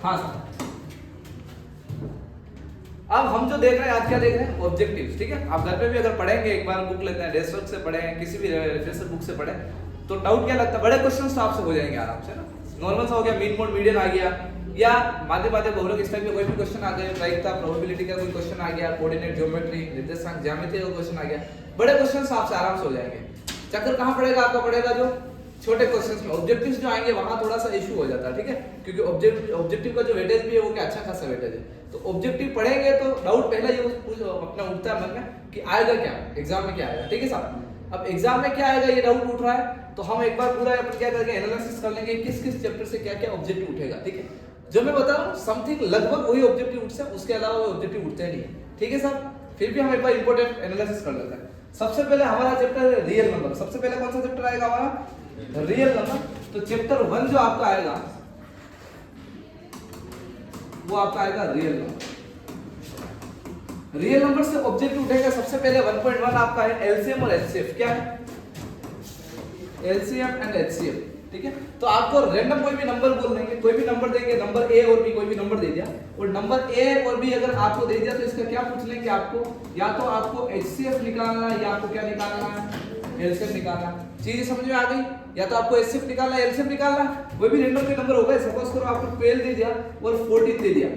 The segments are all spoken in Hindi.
हाँ सर। अब हम जो देख रहे हैं आज क्या देख रहे हैं, ऑब्जेक्टिव्स, ठीक है। आप घर पे भी अगर पढ़ेंगे, एक बार बुक लेते हैं, डेस्कवर्क से पढ़ें, किसी भी रेफरेंस बुक से पढ़ें, तो डाउट क्या लगता है, बड़े क्वेश्चंस तो आपसे हो जाएंगे आराम से ना। नॉर्मल सा हो गया, मीन मोड मीडियन आ गया, या माध्य माध्य बहुलक इस टाइप के कोई भी क्वेश्चन आ गए, प्रायिकता प्रोबेबिलिटी का कोई क्वेश्चन आ गया, कोऑर्डिनेट ज्योमेट्री निर्देशांक ज्यामिति का क्वेश्चन आ गया, बड़े क्वेश्चंस आपसे आराम से हो जाएंगे। चक्कर कहां पड़ेगा आपका, पड़ेगा जो छोटे क्वेश्चंस में। ऑब्जेक्टिव्स जो आएंगे वहां थोड़ा सा इशू हो जाता है, ठीक है, क्योंकि ऑब्जेक्टिव का जो वेटेज भी है वो क्या अच्छा खासा वेटेज है। तो ऑब्जेक्टिव पढ़ेंगे तो डाउट पहला ये अपना उठता है मन में कि आएगा क्या एग्जाम में, क्या आएगा, ठीक है साहब। अब एग्जाम में क्या आएगा ये डाउट उठ रहा है, तो हम एक बार पूरा अपन क्या करेंगे, एनालिसिस कर लेंगे किस किस चैप्टर से क्या क्या ऑब्जेक्टिव उठेगा, ठीक है। जो मैं बता रहा हूँ समथिंग लगभग वही ऑब्जेक्टिव उठते हैं, उसके अलावा वो ऑब्जेक्टिव उठते नहीं, ठीक है साहब। फिर भी हम एक बार इंपॉर्टेंट एनालिसिस कर लेते हैं। सबसे पहले हमारा चैप्टर है रियल नंबर। सबसे पहले कौन सा चैप्टर आएगा हमारा, रियल नंबर। तो चैप्टर 1 जो आपका आएगा वो आपका आएगा रियल नंबर। रियल नंबर से ऑब्जेक्ट उठेगा सबसे पहले 1.1 आपका है एलसीएम और एचसीएफ। क्या है, एलसीएम एंड एचसीएफ, ठीक है। तो आपको रैंडम कोई भी नंबर बोल देंगे, कोई भी नंबर देंगे, नंबर ए और बी, कोई भी नंबर दे दिया, और नंबर ए और बी अगर आपको दे दिया तो इसका क्या पूछ लेंगे आपको, या तो आपको एचसीएफ निकालना है या आपको क्या निकालना है, एलसीएम निकालना। चीज समझ में आ गई, या तो आपको एचसीएफ निकालना है, एलसीएम निकालना, कोई भी रैंडम कोई नंबर होगा। सपोज करो आपको 12 दे दिया और 14 दे दिया,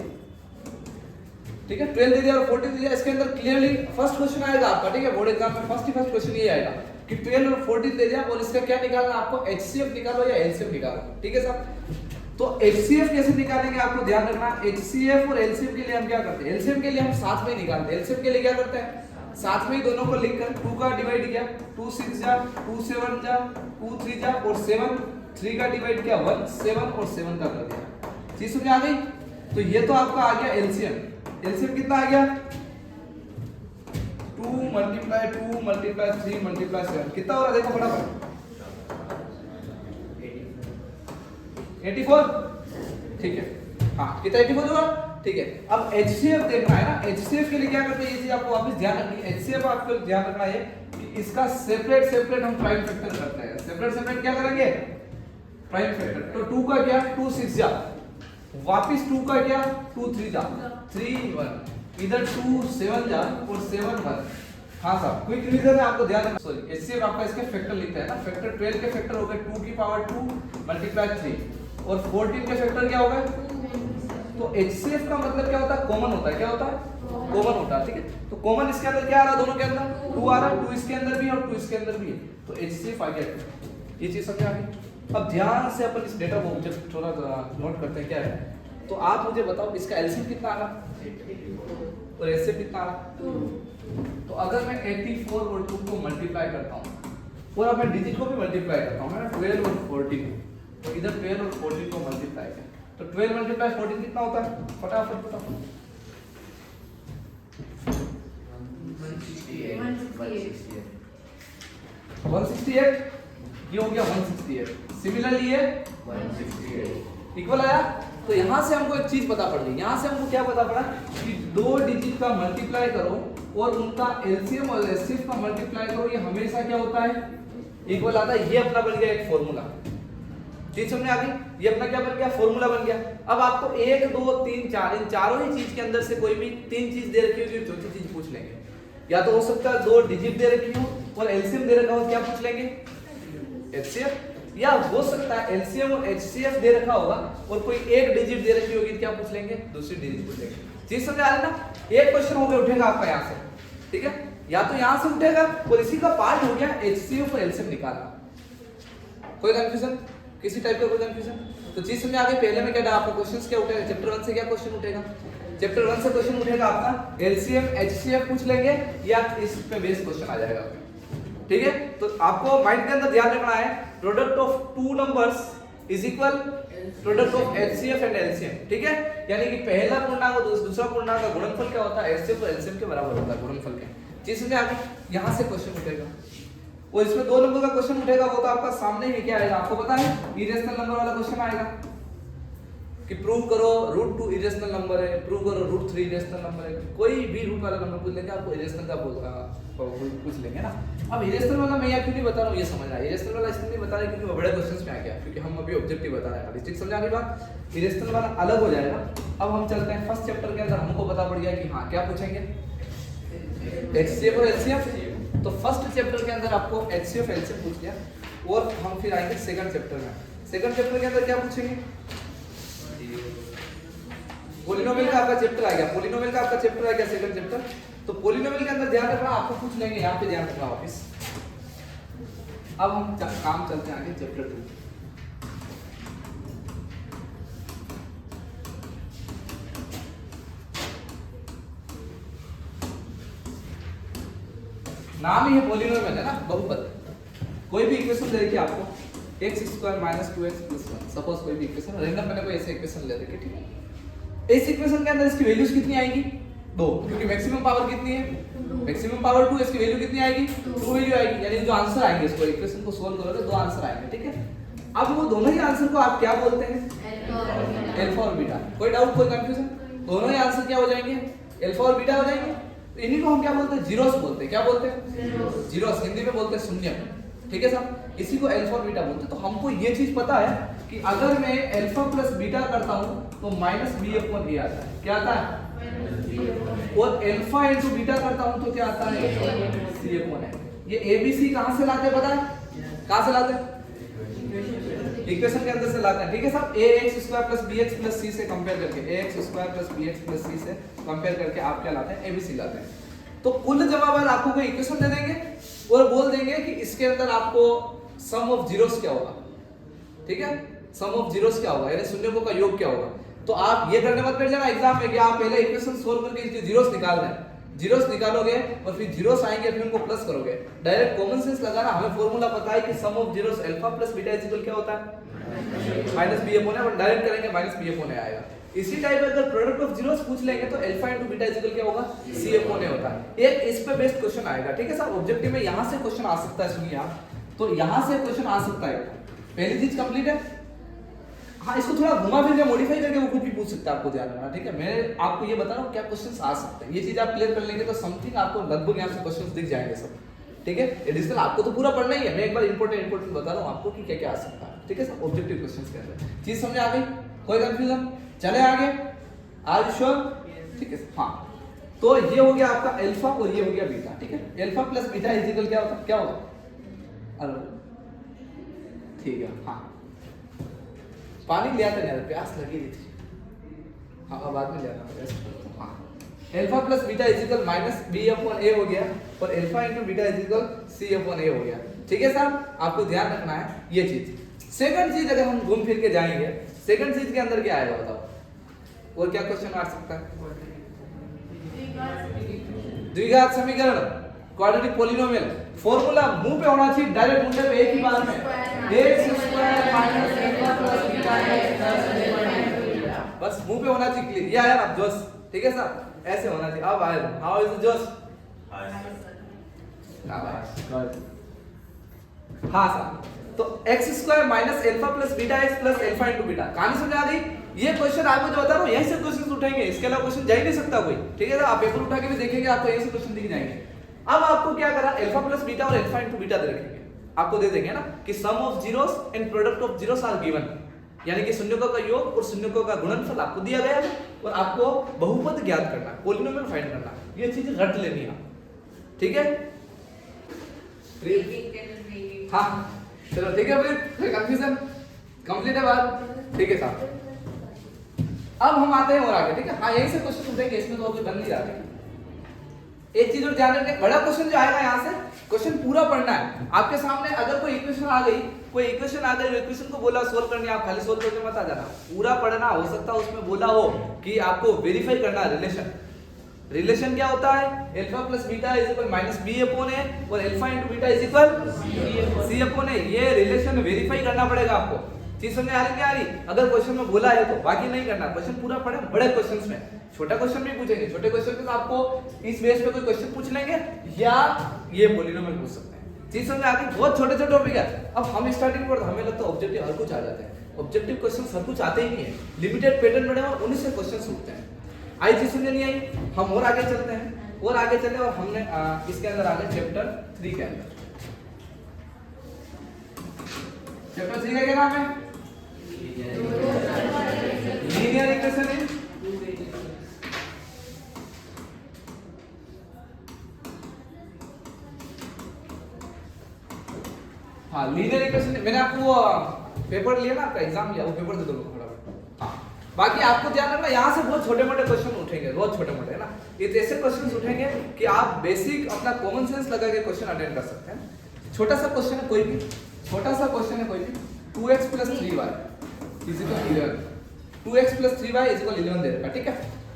ठीक है, 12 दे दिया और 14 दे दिया। इसके अंदर क्लियरली फर्स्ट क्वेश्चन आएगा आपका, ठीक है, बोर्ड एग्जाम में फर्स्ट क्वेश्चन ये आएगा कि 12 और 14 दे दिया और इसका क्या निकालना, आपको एचसीएफ निकालो या एलसीएम निकालो, ठीक है साहब। तो एचसीएफ कैसे निकालेंगे आपको ध्यान रखना। एचसीएफ और एलसीएम के लिए हम क्या करते हैं, एलसीएम के लिए हम साथ में ही निकालते हैं, एलसीएम के लिए क्या करते हैं, साथ में ही दोनों को लिखकर 2 का डिवाइड किया, 2 6 जा, 2 7 जा, 2 3 जा, और 7 3 का डिवाइड किया 1 7 और 7 का कर दिया। चीज समझ आ गई। तो ये तो आपका आ गया एलसीएम। एलसीएम कितना आ गया, 2 मल्टीप्लाई 2 मल्टीप्लाई 3 मल्टीप्लाई 7 कितना हो रहा है, देखो फटाफट 84, ठीक है, हाँ कितना 84 होगा, ठीक है। अब एचसीएफ देखना है ना, एचसीएफ के लिए क्या करते हैं, ये चीज आपको वापस ध्यान रखनी है। एचसीएफ आपको ध्यान रखना है कि इसका सेपरेट हम प्राइम फैक्टर करते हैं। सेपरेट क्या करेंगे, प्राइम फैक्टर। तो 2 का क्या, 2 6 जा, वापस 2 का क्या, 2 3 जा, 3 1, इधर 2 7 जा और 7 1। हाँ साहब, क्विक रिवीजन है, आपको ध्यान रखना। सॉरी, एचसीएफ आपका इसके फैक्टर लिखता है ना, फैक्टर 12 के फैक्टर हो गए 2 की पावर 2 मल्टीप्लाई 3, और 14 के फैक्टर क्या होगा। तो एचसीएफ का मतलब क्या होता है, कॉमन होता है, क्या होता है, कॉमन होता है, ठीक है। तो कॉमन इसके अंदर क्या आ रहा है, दोनों के अंदर 2 आ रहा है, 2 इसके अंदर भी है और 2 इसके अंदर भी है, तो एचसीएफ आ गया। ये चीज समझ आ गई। अब ध्यान से अपन इस डेटा को जब थोड़ा नोट करते हैं क्या है, तो आप मुझे बताओ इसका एलसीएम कितना आ रहा और एचसीएफ कितना आ रहा। तो अगर मैं 84 और 2 को मल्टीप्लाई करता हूं और अब मैं डिजिट को भी मल्टीप्लाई करता हूं, मैं 12 और 14, तो इधर 12 और 14 को मल्टीप्लाई कर, तो 12 मल्टीप्लाई 14 कितना होता है, फटाफट बताओ। 168, ये हो गया 168। सिमिलरली ये 168 इक्वल आया। तो यहां से हमको एक चीज पता पड़ गई, यहां से हमको क्या पता पड़ा कि 2 डिजिट का मल्टीप्लाई करो और उनका एलसीएम और एचसीएफ का मल्टीप्लाई करो, ये हमेशा क्या होता है, इक्वल आता है। ये अपना बन गया एक फॉर्मूला, चीज समझ आ गई। ये अपना क्या बन गया, फॉर्मूला बन गया। अब आपको 1 2 3 4 इन चारों ही चीज के अंदर से कोई भी 3 चीज दे रखी होगी, चौथी चीज पूछ लेंगे। या तो हो सकता है 2 डिजिट दे रखी हो और एलसीएम दे रखा हो, क्या पूछ लेंगे, एचसीएफ। या हो सकता है एलसीएम और एचसीएफ दे रखा होगा और कोई एक डिजिट दे रखी होगी, क्या पूछ लेंगे, दूसरी डिजिट पूछ लेंगे। चीज समझ आ रही ना। एक क्वेश्चन हो गया उठेगा आपका यहाँ से, ठीक है, या तो यहाँ से उठेगा और इसी का पार्ट हो गया एचसीएफ और एलसीएम निकालना। कोई कंफ्यूजन, किसी टाइप का कोई कंफ्यूजन। तो चीज समझ आ गई। पहले में क्या था आपका क्वेश्चंस क्या उठेगा, चैप्टर 1 से क्या क्वेश्चन उठेगा, चैप्टर 1 से क्वेश्चन उठेगा आपका एलसीएम एचसीएफ पूछ लेंगे या इस पे बेस क्वेश्चन आ जाएगा, ठीक है। तो आपको माइंड के अंदर ध्यान रखना है, product of 2 numbers is equal product of HCF and LCM, ठीक है। यानी कि पहला पूर्णांक और दूसरा पूर्णांक का गुणनफल क्या होता है, एचसीएफ और एलसीएम के बराबर होता है गुणनफल के। चीज समझ आ गई। यहां से क्वेश्चन उठेगा और इसमें 2 नंबर का क्वेश्चन उठेगा, वो तो आपका सामने ही क्या आएगा, आपको पता है, इरेशनल नंबर वाला क्वेश्चन आएगा। कि प्रूव करो रूट 2 इरेशनल नंबर है, प्रूव करो रूट 3 इरेशनल नंबर है, कोई भी रूट वाला नंबर पूछ लेंगे आपको इरेशनल का पूछ लेंगे ना। अब इरेशनल वाला मैं यहाँ क्यों नहीं बता रहा हूँ ये समझना है। इरेशनल वाला इसलिए नहीं बता रहा क्योंकि वो बड़े क्वेश्चंस में आ गया, क्योंकि हम अभी ऑब्जेक्टिव बता रहे हैं खाली। ठीक समझा की बात। इरेशनल वाला अलग हो जाएगा। अब हम चलते हैं फर्स्ट चैप्टर के अंदर। हमको पता पड़ गया कि हाँ क्या पूछेंगे, एचसीएफ और एलसीएम। तो फर्स्ट चैप्टर के अंदर आपको एचसीएफ एलसीएम पूछ लिया, और हम फिर आएंगे सेकंड चैप्टर में। सेकंड चैप्टर के अंदर क्या पूछेंगे, पॉलिनोमियल का आपका चैप्टर आ गया। पॉलिनोमियल का आपका चैप्टर आ गया सेकंड चैप्टर। तो पॉलिनोमियल के अंदर ध्यान रखना, आपको पूछ लेंगे यहाँ पे, ध्यान रखना वापस। अब हम काम चलते हैं आगे चैप्टर 2। नाम ही है पॉलिनोमियल है ना, बहुपद। कोई भी इक्वेशन दे रखी है आपको, x² - 2x + 1, सपोज कोई भी इक्वेशन रैंडम मैंने कोई ऐसे इक्वेशन ले रखी है, ठीक है। इस इक्वेशन के अंदर इसकी वैल्यूज कितनी आएगी, 2, क्योंकि मैक्सिमम पावर कितनी है, मैक्सिमम पावर 2, इसकी वैल्यू कितनी आएगी, 2 वैल्यू आएगी। यानी जो आंसर आएंगे इसको इक्वेशन को सोल्व करोगे 2 आंसर आएंगे, ठीक है। अब वो दोनों ही आंसर को आप क्या बोलते हैं, अल्फा और बीटा। कोई डाउट, कोई कंफ्यूजन? दोनों ही आंसर क्या हो जाएंगे, अल्फा और बीटा हो जाएंगे। तो इन्हीं को हम क्या बोलते हैं, जीरोस बोलते हैं। क्या बोलते हैं, जीरोस। हिंदी में बोलते हैं शून्य, ठीक है साहब। इसी को अल्फा और बीटा बोलते हैं। तो हमको ये चीज पता है कि अगर मैं अल्फा प्लस बीटा करता हूं तो -b/a आता है। क्या आता है, और अल्फा इनटू बीटा करता हूं तो क्या आता है, c/a। ये abc कहां से लाते हैं पता है, कहां से लाते हैं, इक्वेशन के अंदर से लाते हैं, ठीक है साहब। ax² + bx + c से कंपेयर करके, ax² + bx + c से कंपेयर करके आप क्या लाते हैं, abc लाते हैं। तो कुल जवाब आपको कोई इक्वेशन दे देंगे और बोल देंगे कि इसके अंदर आपको सम ऑफ जीरोस क्या होगा, ठीक है। सम ऑफ जीरोस क्या होगा, यानी शून्यों का योग क्या होगा। तो आप ये करने मत बैठ जाना एग्जाम में कि आप पहले इक्वेशन सोल्व करके इसके जीरोस निकालना है। जीरोस निकालोगे और फिर जीरोस आएंगे, फिर उनको प्लस करोगे। डायरेक्ट कॉमन सेंस लगाना। हमें फार्मूला पता है कि sum of zeros alpha plus beta equal क्या होता है, -b/a। और डायरेक्ट करेंगे -b/a आएगा। इसी टाइप अगर प्रोडक्ट ऑफ जीरोस पूछ लेंगे तो अल्फा इनटू बीटा इक्वल क्या होगा, c/a होता है। एक इस पे बेस्ड क्वेश्चन आएगा, ठीक है साहब। ऑब्जेक्टिव में यहां से क्वेश्चन आ सकता है, सुनिए आप। तो यहां से क्वेश्चन आ सकता है। पहली चीज कंप्लीट है। हाँ, इसको थोड़ा घुमा फिर के मॉडिफाई करके वो कुछ भी पूछ सकता है, आपको ध्यान रखना, ठीक है। मैं आपको ये बता रहा हूँ क्या क्वेश्चंस आ सकते हैं। ये चीज आप क्लियर कर लेंगे तो समथिंग आपको लगभग यहाँ से क्वेश्चंस दिख जाएंगे सब, ठीक है। एडिशनल आपको तो पूरा पढ़ना ही है। मैं एक बार इंपॉर्टेंट बता रहा हूँ आपको कि क्या क्या आ सकता है, ठीक है सर। ऑब्जेक्टिव क्वेश्चंस के अंदर चीज समझ आ गई, कोई कंफ्यूजन? चले आगे, आर यू श्योर, ठीक है। हाँ, तो ये हो गया आपका अल्फा और ये हो गया बीटा, ठीक है। अल्फा प्लस बीटा इक्वल क्या होता है, क्या होगा, ठीक है। हाँ, पानी लिया था यार, प्यास लगी थी। हाँ, बाद में लिया था। हाँ, alpha plus beta equal -b/a हो गया और alpha into beta equal c/a हो गया, ठीक है साहब। आपको ध्यान रखना है ये चीज। सेकंड चीज अगर हम घूम फिर के जाएंगे, सेकंड चीज के अंदर क्या आएगा बताओ, और क्या क्वेश्चन आ सकता है, द्विघात समीकरण, क्वाड्रेटिक पॉलिनोमियल। फॉर्मूला मुंह पे होना चाहिए, डायरेक्ट मुंह पे एक ही बार में, बस मुंह पे होना चाहिए क्लियर। ये आया ना जोश, ठीक है साहब, ऐसे होना चाहिए। अब आया, हाउ इज जोश, हाँ साहब। तो x² - alpha plus beta x plus alpha into beta. कहानी समझ आ गई। ये क्वेश्चन आपको जो बता रहा हूं यहीं से क्वेश्चन उठेंगे, इसके अलावा क्वेश्चन जा ही नहीं सकता कोई, ठीक है। आप पेपर उठा के भी देखेंगे आपको यहीं से क्वेश्चन दिख जाएंगे। अब आपको क्या करा, अल्फा प्लस बीटा और अल्फा इनटू बीटा दे रखेंगे, आपको दे देंगे ना कि sum of zeros and product of zeros are given, यानी कि शून्यों का योग और शून्यों का गुणनफल आपको दिया गया है और आपको बहुपद ज्ञात करना, पॉलिनोमियल फाइंड करना। ये चीज रट लेनी है, ठीक है। हाँ चलो ठीक है, फिर कंफ्यूजन कंप्लीट है बात, ठीक है साहब। अब हम आते हैं और आगे, ठीक है। हाँ, यही से क्वेश्चन उठेंगे, इसमें तो अभी बन नहीं रहा है। एक चीज और ध्यान रखें, बड़ा क्वेश्चन जो आएगा यहाँ से क्वेश्चन पूरा पढ़ना है। आपके सामने अगर कोई इक्वेशन आ गई, इक्वेशन को बोला सोल्व करनी, आप खाली सोल्व करके मत आ जाना, पूरा पढ़ना। हो सकता है उसमें बोला हो कि आपको वेरीफाई करना रिलेशन। रिलेशन क्या होता है, alpha plus beta equal -b/a और alpha into beta equal c/a। ये रिलेशन वेरीफाई करना पड़ेगा आपको। चीज समझ आ रही क्या आ रही। अगर क्वेश्चन में बोला है तो बाकी नहीं करना, क्वेश्चन पूरा पढ़े। बड़े क्वेश्चंस में छोटा क्वेश्चन भी पूछेंगे, छोटे क्वेश्चन में आपको इस बेस पे कोई क्वेश्चन पूछ लेंगे या ये पॉलिनोमियल पूछ सकते हैं। चीज समझ आ गई, बहुत छोटे छोटे टॉपिक है। अब हम स्टार्टिंग पर हमें लगता है ऑब्जेक्टिव हर कुछ आ जाते हैं, ऑब्जेक्टिव क्वेश्चन सब कुछ आते ही नहीं है, लिमिटेड पैटर्न बने हुए उन्हीं से क्वेश्चन उठते हैं। आई चीज समझ नहीं आई, हम और आगे चलते हैं और आगे चले और हमने इसके अंदर आ गए चैप्टर 3 के अंदर। चैप्टर 3 का क्या नाम है? लीनियर इक्वेशन है। हाँ लीनियर इक्वेशन, मैंने आपको वो पेपर लिया ना, आपका एग्जाम लिया, वो पेपर दे दो फटाफट। हाँ बाकी आपको ध्यान रखना, यहाँ से बहुत छोटे मोटे क्वेश्चन उठेंगे, बहुत छोटे मोटे है ना, ये ऐसे क्वेश्चन उठेंगे कि आप बेसिक अपना कॉमन सेंस लगा के क्वेश्चन अटेंड कर सकते हैं। छोटा सा क्वेश्चन है कोई भी, छोटा सा क्वेश्चन है कोई भी, 2x + 3y = 11, 2x + 3y = 11 दे रखा, ठीक है।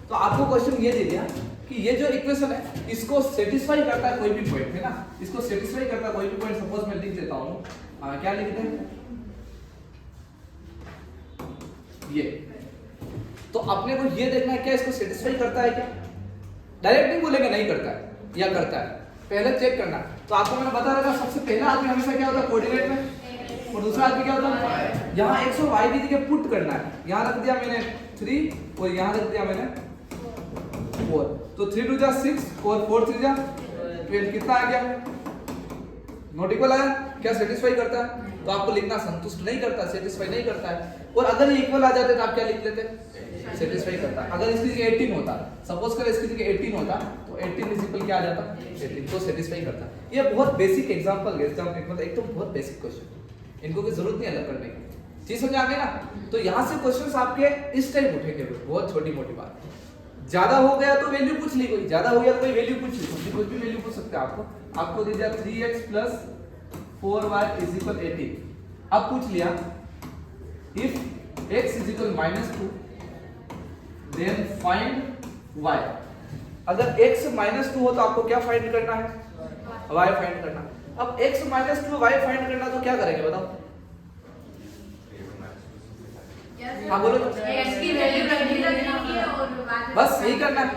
तो आपको क्वेश्चन ये दे दिया कि ये जो इक्वेशन है इसको सेटिस्फाई करता है कोई भी पॉइंट, है ना, इसको सेटिस्फाई करता है कोई भी पॉइंट। सपोज मैं लिख देता हूं, क्या लिखते हैं ये, तो अपने को ये देखना है क्या इसको सेटिस्फाई करता है क्या, डायरेक्ट नहीं बोलेंगे नहीं करता है या करता है, पहले चेक करना। तो आपको मैंने बता रखा, सबसे पहला आदमी हमेशा क्या होता है कोऑर्डिनेट में, और दूसरा आदमी क्या होता है यहाँ x और y की जगह पुट करना है। यहाँ रख दिया मैंने 3 और यहाँ रख दिया मैंने 4, तो 3 2 जा 6 और 4 3 जा 12, कितना आ गया, नॉट इक्वल आया। क्या सेटिस्फाई करता है? तो आपको लिखना संतुष्ट नहीं करता, सेटिस्फाई नहीं करता है। और अगर ये इक्वल आ जाते तो आप क्या लिख लेते, सेटिस्फाई करता। अगर इसकी जगह 18 होता, सपोज कर इसकी जगह 18 होता, तो 18 इज इक्वल क्या आ जाता, 18, तो सेटिस्फाई करता। ये बहुत बेसिक एग्जांपल है, मतलब एक तो बहुत बेसिक क्वेश्चन, इनको की जरूरत नहीं अलग करने की, चीज समझ आ गई ना। तो यहाँ से क्वेश्चंस आपके इस टाइप उठेंगे, बहुत छोटी मोटी बात। ज्यादा हो गया तो वैल्यू पूछ ली कोई, ज्यादा हो गया तो कोई वैल्यू पूछ ली, कुछ भी वैल्यू पूछ सकते हैं आपको दे दिया 3x + 4y = 18। अब पूछ लिया if x = -2 then find y। अगर x -2 हो तो आपको क्या फाइंड करना है, y फाइंड करना। अब x -2 y फाइंड करना, तो क्या करेंगे बताओ, हाँ बोलो तो, x की वैल्यू रखनी है और बस यही करना है,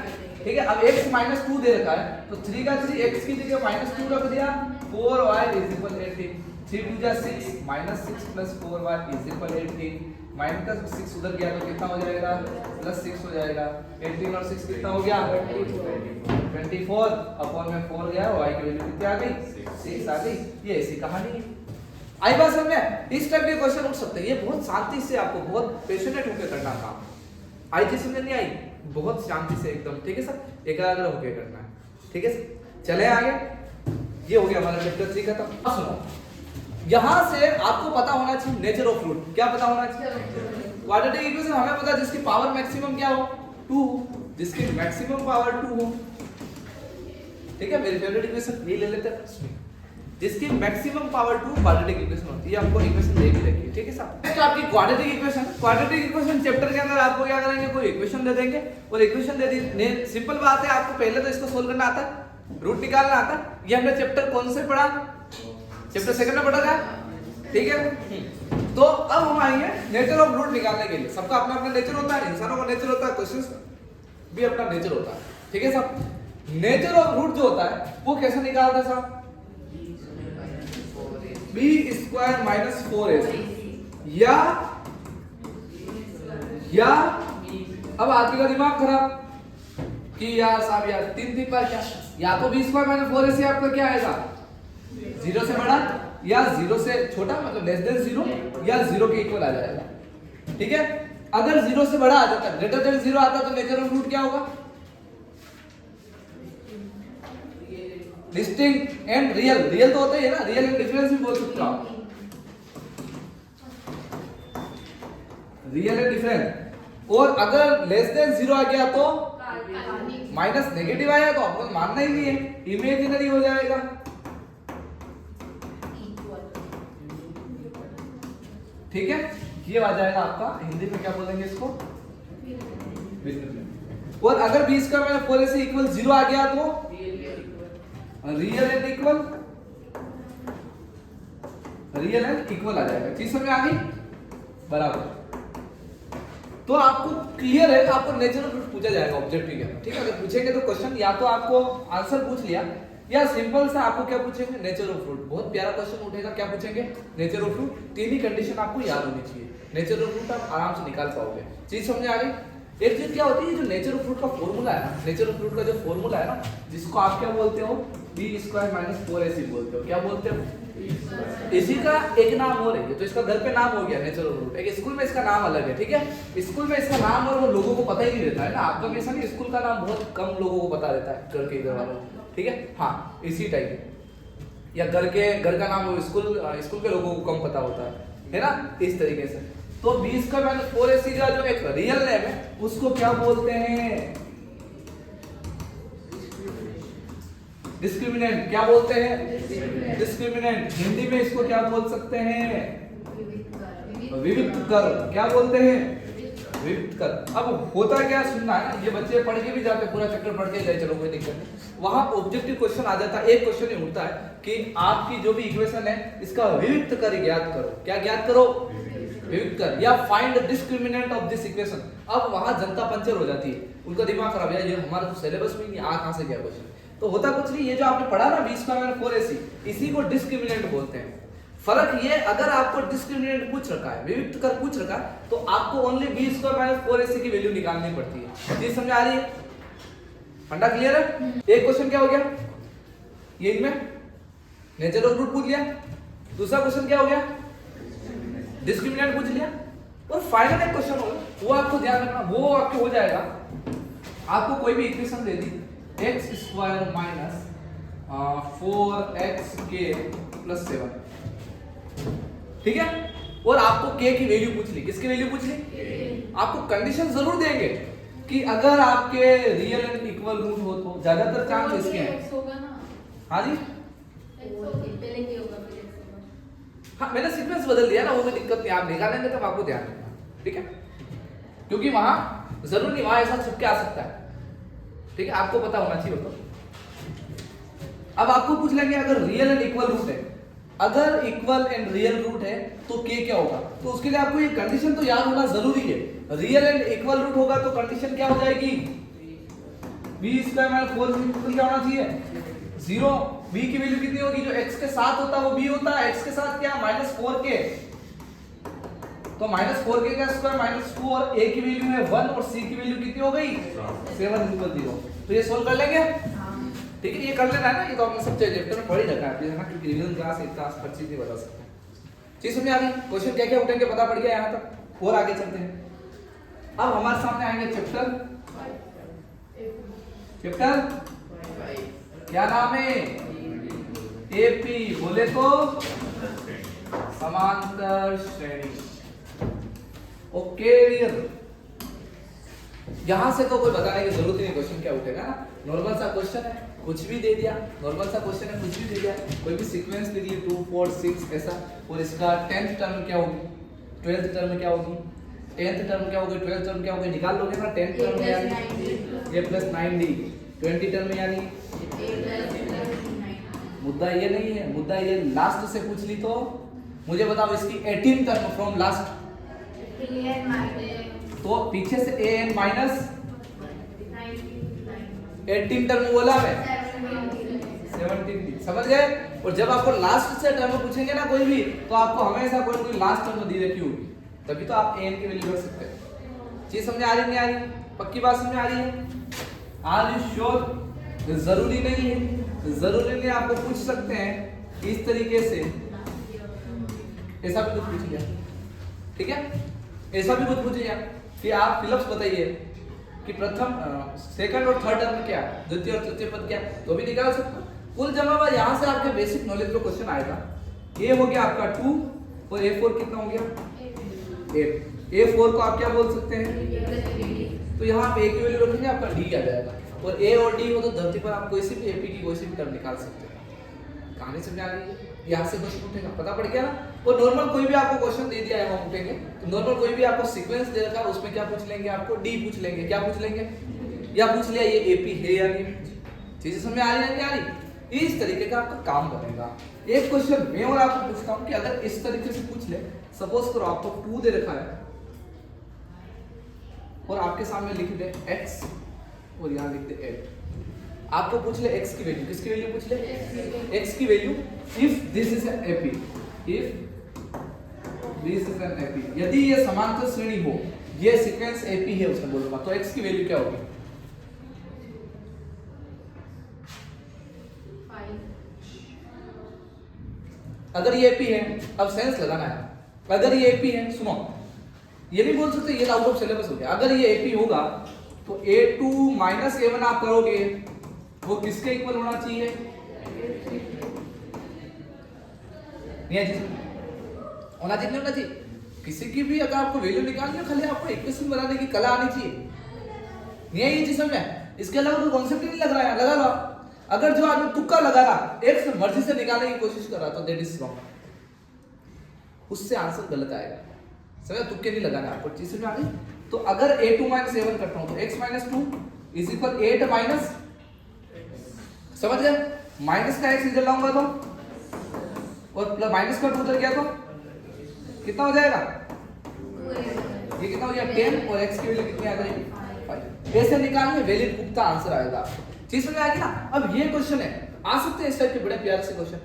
ठीक है। अब x -2 दे रखा है, तो 3 का 3 x की जगह -2 रख दिया, 4y = 18, 3 2 जा 6 -6 + 4y = 18, -6 उधर गया तो कितना हो जाएगा, +6 हो जाएगा। 18 और 6 कितना हो गया, 24 अपॉन में 4 गया, y की वैल्यू कितनी आ गई, 6 आ गई। ये ऐसी कहानी है। आई बात समझ में? इस टाइप के क्वेश्चन उठ सकते हैं। ये बहुत शांति से आपको बहुत पैशनेट होकर करना काम, आई चीज समझ नहीं आई, बहुत शांति से एकदम, ठीक है सर, एकाग्र होकर करना है, ठीक है सर। चले आगे, ये हो गया हमारा चैप्टर 3 खत्म। अब सुनो, यहां से आपको पता होना चाहिए नेचर ऑफ रूट, क्या पता होना चाहिए, क्वाड्रेटिक इक्वेशन हमें पता है जिसकी पावर मैक्सिमम क्या हो, 2, जिसकी मैक्सिमम पावर 2 हो, ठीक है। मेरी फेवरेट इक्वेशन ये ले लेते हैं, जिसकी मैक्सिमम पावर 2 क्वाड्रेटिक इक्वेशन होती है। आपको इक्वेशन दे भी रखी है, ठीक है साहब। तो आपकी क्वाड्रेटिक इक्वेशन चैप्टर के अंदर आपको क्या करेंगे, कोई इक्वेशन दे देंगे और इक्वेशन दे दी, सिंपल बात है। आपको पहले तो इसको सोल्व करना आता है, रूट निकालना आता है। ये हमने चैप्टर कौन से पढ़ा, चैप्टर 2 में पढ़ा था, ठीक है। तो अब हम आएंगे नेचर ऑफ रूट निकालने के लिए। सबका अपना अपना नेचर होता है, इंसानों का नेचर होता है, क्वेश्चंस भी अपना नेचर होता है, ठीक है साहब। नेचर ऑफ रूट जो होता है वो कैसे निकालते हैं साहब, b² - 4ac, या अब आदमी का दिमाग खराब कि यार साहब यार 3 बार क्या, या तो b² - 4ac आपका क्या आएगा, 0 से बड़ा या 0 से छोटा, मतलब लेस देन 0 या 0 के इक्वल आ जाएगा, ठीक है। अगर 0 से बड़ा आ जाता, ग्रेटर देन 0 आता तो नेचर ऑफ रूट क्या होगा, डिस्टिंक्ट एंड रियल। रियल तो होता ही है ना, रियल एंड डिफरेंस भी बोल सकते हो आप, रियल एंड डिफरेंस। और अगर लेस देन 0 आ गया तो माइनस नेगेटिव आया तो आपको मानना ही नहीं है, इमेजिनरी हो जाएगा, ठीक है। ये आ जाएगा आपका, हिंदी में क्या बोलेंगे इसको, और अगर b² - 4ac = 0 आ गया तो रियल एंड इक्वल आ जाएगा। चीज समझ आ गई, बराबर। तो आपको क्लियर है, आपको नेचर ऑफ रूट पूछा जाएगा ऑब्जेक्टिव के अंदर, ठीक है। अगर पूछेंगे तो क्वेश्चन या तो आपको आंसर पूछ लिया या सिंपल सा आपको क्या पूछेंगे, नेचर ऑफ फ्रूट। बहुत प्यारा क्वेश्चन उठेगा, क्या पूछेंगे, नेचर ऑफ फ्रूट। तीन ही कंडीशन आपको याद होनी चाहिए, नेचर ऑफ फ्रूट आप आराम से निकाल पाओगे। चीज समझ आ गई। एक चीज क्या होती है, जो नेचर ऑफ फ्रूट का फॉर्मूला है ना, नेचर ऑफ फ्रूट का जो फॉर्मूला है ना, जिसको आप क्या बोलते हो, b स्क्वायर माइनस 4ac बोलते हो। क्या बोलते हो, इसी का एक नाम और है, तो इसका घर पे नाम हो गया नेचर ऑफ फ्रूट। एक स्कूल में इसका नाम अलग है, ठीक है। स्कूल में इसका नाम और वो लोगों को पता ही नहीं रहता है ना। आपका कैसा नहीं, स्कूल का नाम बहुत कम लोगों को पता रहता है, घर के घर वालों को, ठीक है। हाँ, इसी टाइप, या घर का नाम हो, स्कूल के लोगों को कम पता होता है ना, इस तरीके से। तो 20 का माइनस 4ac का जो एक रियल नेम है उसको क्या बोलते हैं, डिस्क्रिमिनेंट। क्या बोलते हैं, डिस्क्रिमिनेंट। हिंदी में इसको क्या बोल सकते हैं, विविक्त कर। क्या बोलते हैं, विविक्त कर। अब होता क्या, सुनना है ना, ये बच्चे पढ़ के भी जाते, पूरा चैप्टर पढ़ के गए, चलो कोई दिक्कत नहीं। वहां ऑब्जेक्टिव क्वेश्चन आ जाता है, एक क्वेश्चन ही उठता है कि आपकी जो भी इक्वेशन है इसका विविक्त कर ज्ञात करो। क्या ज्ञात करो, विविक्त कर, या find discriminant of this equation. अब वहां जनता पंचर हो जाती है, उनका दिमाग खराब है, ये हमारा तो सिलेबस में नहीं आ, कहां से गया क्वेश्चन। तो होता कुछ नहीं, ये जो आपने पढ़ा ना 20 का 4ac, इसी को डिस्क्रिमिनेंट बोलते हैं। फर्क ये, अगर आपको डिस्क्रिमिनेंट पूछ रखा है, विविक्त कर पूछ रखा है, तो आपको ओनली 20 का 4ac की वैल्यू निकालनी पड़ती है। चीज समझ आ रही है, फंडा क्लियर है। एक क्वेश्चन क्या हो गया, ये इसमें नेचर ऑफ फ्रूट पूछ लिया। दूसरा क्वेश्चन क्या हो गया, डिस्क्रिमिनेंट पूछ लिया। और फाइनल एक क्वेश्चन होगा, वो आपको ध्यान रखना, वो आपके हो जाएगा, आपको कोई भी इक्वेशन दे दी, x square minus 4xk plus 7, ठीक है। और आपको k की वैल्यू पूछ ली, किसकी वैल्यू पूछ ली, आपको कंडीशन जरूर देंगे कि अगर आपके रियल एंड इक्वल रूट हो तो ज्यादातर चांस इसके हैं। हाँ जी, हाँ मैंने सीक्वेंस बदल दिया ना, वो कोई दिक्कत नहीं, आप निकालेंगे तब आपको ध्यान रखना, ठीक है। क्योंकि वहां जरूर नहीं, वहां ऐसा छुप के आ सकता है, ठीक है, आपको पता होना चाहिए तो। अब आपको पूछ लेंगे अगर रियल एंड इक्वल रूट है, अगर इक्वल एंड रियल रूट है तो k क्या होगा, तो उसके लिए आपको ये कंडीशन तो याद होना जरूरी है। रियल एंड इक्वल रूट होगा तो कंडीशन क्या हो जाएगी, b स्क्वायर माइनस 4 क्या होना चाहिए, 0। b की वैल्यू कितनी होगी, जो x के साथ होता है वो b होता है, x के साथ क्या माइनस 4k, तो माइनस 4k का स्क्वायर माइनस 4, a की वैल्यू है 1 और c की वैल्यू कितनी हो गई 7 तो ये सोल्व कर लेंगे, ठीक है। ये कर लेना है ना, ये तो आपने सब चैप्टर में पढ़ ही रखा है ना, क्योंकि रिवीजन क्लास इतना अच्छी नहीं बता सकते। चीज समझ आ गई, क्वेश्चन क्या क्या उठेंगे पता पड़ गया यहाँ तक, और आगे चलते हैं। अब हमारे सामने आएंगे चैप्टर क्या नाम है, एपी, बोले तो समांतर श्रेणी। ओके, यहां से तो कोई बताने की जरूरत नहीं, क्वेश्चन क्या उठेगा ना, नॉर्मल सा क्वेश्चन है, कुछ भी दे दिया, नॉर्मल सा क्वेश्चन है, कुछ भी दे दिया, कोई भी सीक्वेंस दे दिए 2 4 6 ऐसा, और इसका 10th टर्म क्या होगी, 12th टर्म क्या होगी, 10th टर्म क्या होगी, 12th टर्म क्या होगी, निकाल लोगे ना। 10th टर्म में यानी a + 9d, 20 टर्म में यानी मुद्दा ये नहीं है, मुद्दा ये लास्ट से पूछ ली तो मुझे बताओ इसकी 18th टर्म फ्रॉम लास्ट, तो पीछे से an माइनस 18 टर्म बोला मैं 17, समझ गए। और जब आपको लास्ट से टर्म पूछेंगे ना कोई भी, तो आपको हमेशा कोई कोई लास्ट टर्म दी रखी होगी, तभी तो आप an की वैल्यू रख सकते हैं। चीज समझ आ रही नहीं आ रही, पक्की बात समझ आ रही है, आर यू श्योर, जरूरी नहीं है, जरूरी नहीं, आपको पूछ सकते हैं इस तरीके से, ऐसा भी कुछ पूछ लिया, ठीक है, ऐसा भी कुछ पूछ लिया कि आप फिलअप्स बताइए कि प्रथम सेकंड और थर्ड टर्म क्या है, द्वितीय और तृतीय पद क्या है, तो भी निकाल सकते हो। कुल जमा हुआ यहाँ से आपके बेसिक नॉलेज पे क्वेश्चन आएगा। ए हो गया आपका 2 और A4 कितना हो गया 8, A4 को आप क्या बोल सकते हैं, तो यहाँ पे A की वैल्यू रखेंगे, आपका D आ जाएगा, और A और D हो तो धरती पर आप कोई सी भी AP की कोई सी भी टर्म निकाल सकते हैं। कहानी समझ आ रही है, यहाँ से क्वेश्चन उठेगा, पता पड़ गया ना। और नॉर्मल कोई भी आपको क्वेश्चन दे दिया है वहाँ उठेंगे, तो नॉर्मल कोई भी आपको सीक्वेंस दे रखा है, उसमें क्या पूछ लेंगे, आपको D पूछ लेंगे, क्या पूछ लेंगे, या पूछ लिया ये AP है या नहीं, चीजें समझ आ रही है नहीं आ रही, इस तरीके का आपका काम बनेगा। एक क्वेश्चन मैं और आपको पूछता हूँ कि अगर इस तरीके से पूछ ले, सपोज करो आपको 2 दे रखा है और आपके सामने लिख दे x और यहाँ लिख दे 8, आपको पूछ ले x की वैल्यू, किसकी वैल्यू पूछ ले? x की value. If this is an AP, if this is an AP, यदि ये समांतर श्रेणी हो, ये सीक्वेंस एपी है उसने बोलूंगा, तो x की वैल्यू क्या होगी? 5। अगर ये एपी है, अब सेंस लगाना है, अगर ये एपी है, सुनो, ये नहीं बोल सकते ये आउट ऑफ सिलेबस हो गया। अगर ये एपी होगा तो a2 माइनस a1 आप करोगे, वो किसके इक्वल होना चाहिए? नहीं जी, होना चाहिए, नहीं होना चाहिए? किसी की भी अगर आपको वैल्यू निकालनी है, खाली आपको इक्वेशन बनाने की कला आनी चाहिए। नहीं है ये चीज समझ में? इसके अलावा कोई कॉन्सेप्ट ही नहीं लग रहा है, लगा लो। अगर जो आदमी तुक्का लगा रहा, एक्स मर्जी से निकालने की कोशिश कर रहा, तो दैट इज रॉन्ग, उससे आंसर गलत आएगा। समझ? तुक्के नहीं लगाना आपको, चीज समझ आ गई? तो अगर a2 माइनस a1 करता हूं तो x minus 2 is equal 8 minus, समझ गए? माइनस का x इधर लाऊंगा तो, और प्लस माइनस का 2 उधर गया तो कितना हो जाएगा? ये कितना हो गया? 10, और x की वैल्यू कितनी आ जाएगी? 5। ऐसे निकालने वैलिड पुख्ता आंसर आएगा। चीज समझ आ गई ना? अब ये क्वेश्चन है, आ सकते हैं इस टाइप के बड़े प्यारे से क्वेश्चन,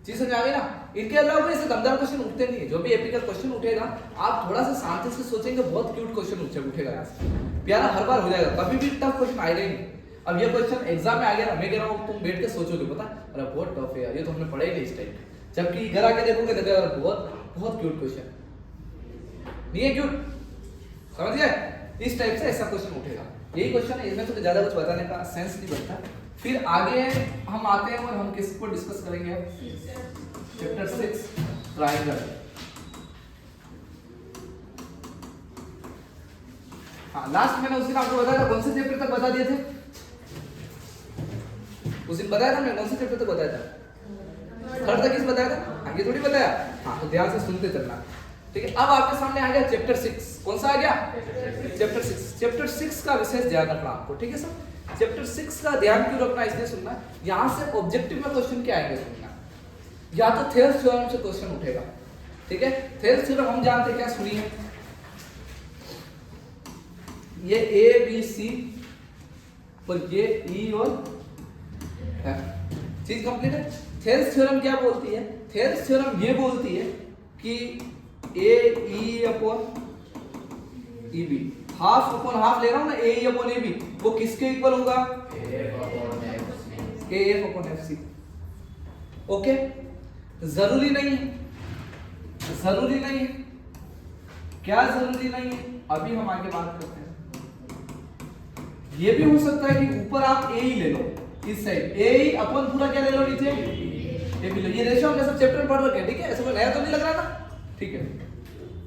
चीज समझ आ गई ना? इनके अलावा ऐसे दमदार क्वेश्चन उठते नहीं है। जो भी एपी का क्वेश्चन उठेगा, आप थोड़ा सा शांति से सोचेंगे, बहुत क्यूट क्वेश्चन उठेगा यहाँ से, प्यारा हर बार हो जाएगा, कभी भी टफ क्वेश्चन आएगा ही नहीं। अब ये क्वेश्चन एग्जाम में आ गया ना, मैं कह रहा हूँ तुम बैठ के सोचोगे, पता अरे बहुत टफ है यार, ये तो हमने पढ़ा ही नहीं इस टाइप, जबकि घर आके देखोगे तो यार बहुत बहुत क्यूट क्वेश्चन नहीं है? क्यूट, समझ गए? इस टाइप से ऐसा क्वेश्चन उठेगा, यही क्वेश्चन है। इसमें तो ज्यादा कुछ बताने का सेंस नहीं बनता। फिर आगे हम आते हैं और हम किसको डिस्कस करेंगे? Chapter 6 triangle. हाँ, लास्ट मैंने उस दिन आपको बताया था, कौन से चैप्टर तक बता दिए थे? उस दिन बताया था मैं, कौन से चैप्टर तक बताया था? थर्ड तक किस बताया था? हाँ, ये थोड़ी बताया। हाँ, तो ध्यान से सुनते चलना, ठीक है? अब आपके सामने आ गया चैप्टर 6। कौन सा आ गया? चैप्टर 6। चैप्टर 6 का विशेष ध्यान रखना आपको, ठीक है सर? चैप्टर 6 का ध्यान क्यों रखना, इसलिए सुनना, यहाँ से ऑब्जेक्टिव में क्वेश्चन क्या आएंगे सुनना। या तो थेल्स थ्योरम से क्वेश्चन उठेगा, ठीक है? थेल्स थ्योरम हम जानते हैं, क्या सुनिए, ये ए बी सी और ये ई और एफ, चीज कंप्लीट है। थेल्स थ्योरम क्या बोलती है? थेल्स थ्योरम ये बोलती है कि A E upon E B, half upon half ले रहा हूं ना, ए ई अपॉन ए बी, वो किसके इक्वल होगा? A F upon F C. Okay, जरूरी नहीं है, जरूरी नहीं है, क्या जरूरी नहीं है? अभी हम आगे बात करते हैं। ये भी हो सकता है कि ऊपर आप ए ही ले लो, इस साइड ए ही अपॉन पूरा क्या ले लो, नीचे ए भी लो। ये रेशियो हमने सब चैप्टर में पढ़ रखे हैं, ठीक है? ऐसा कोई नया तो नहीं लग रहा ना, ठीक है?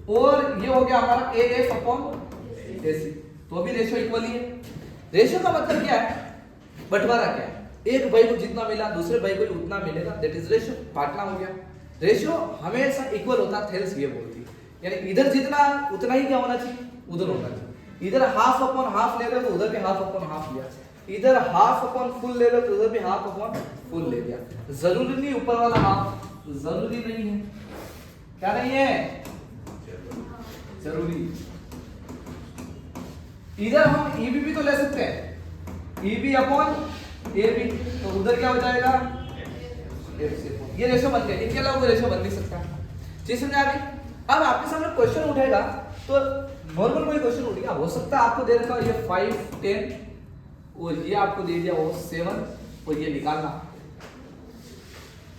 और ये हो गया हमारा ए एफ अपॉन ए सी, तो अभी रेशियो इक्वल ही है। रेशियो का मतलब क्या है? बंटवारा क्या है? एक भाई को जितना मिला दूसरे भाई को उतना मिलेगा, दैट इज रेशियो, बांटना हो गया। रेशियो हमेशा इक्वल होता है, थेल्स ये बोलती है, यानी इधर जितना उतना ही क्या होना चाहिए, उधर होना चाहिए। इधर हाफ अपॉन हाफ ले रहे तो उधर भी हाफ अपॉन हाफ लिया, इधर हाफ अपॉन फुल ले रहे तो उधर भी हाफ अपॉन फुल ले लिया। जरूरी नहीं ऊपर वाला हाफ, जरूरी नहीं है, क्या नहीं है, जरूरी। इधर हम ई भी तो ले सकते हैं, E B upon A B, तो उधर क्या हो जाएगा, ये रेशो बन गया। इनके अलावा कोई रेशो बन नहीं सकता, चीज समझ आ गई? अब आपके सामने क्वेश्चन उठेगा तो नॉर्मल कोई क्वेश्चन उठेगा, हो सकता है आपको दे रखा ये 5 10 और ये आपको दे दिया वो 7 और ये निकालना,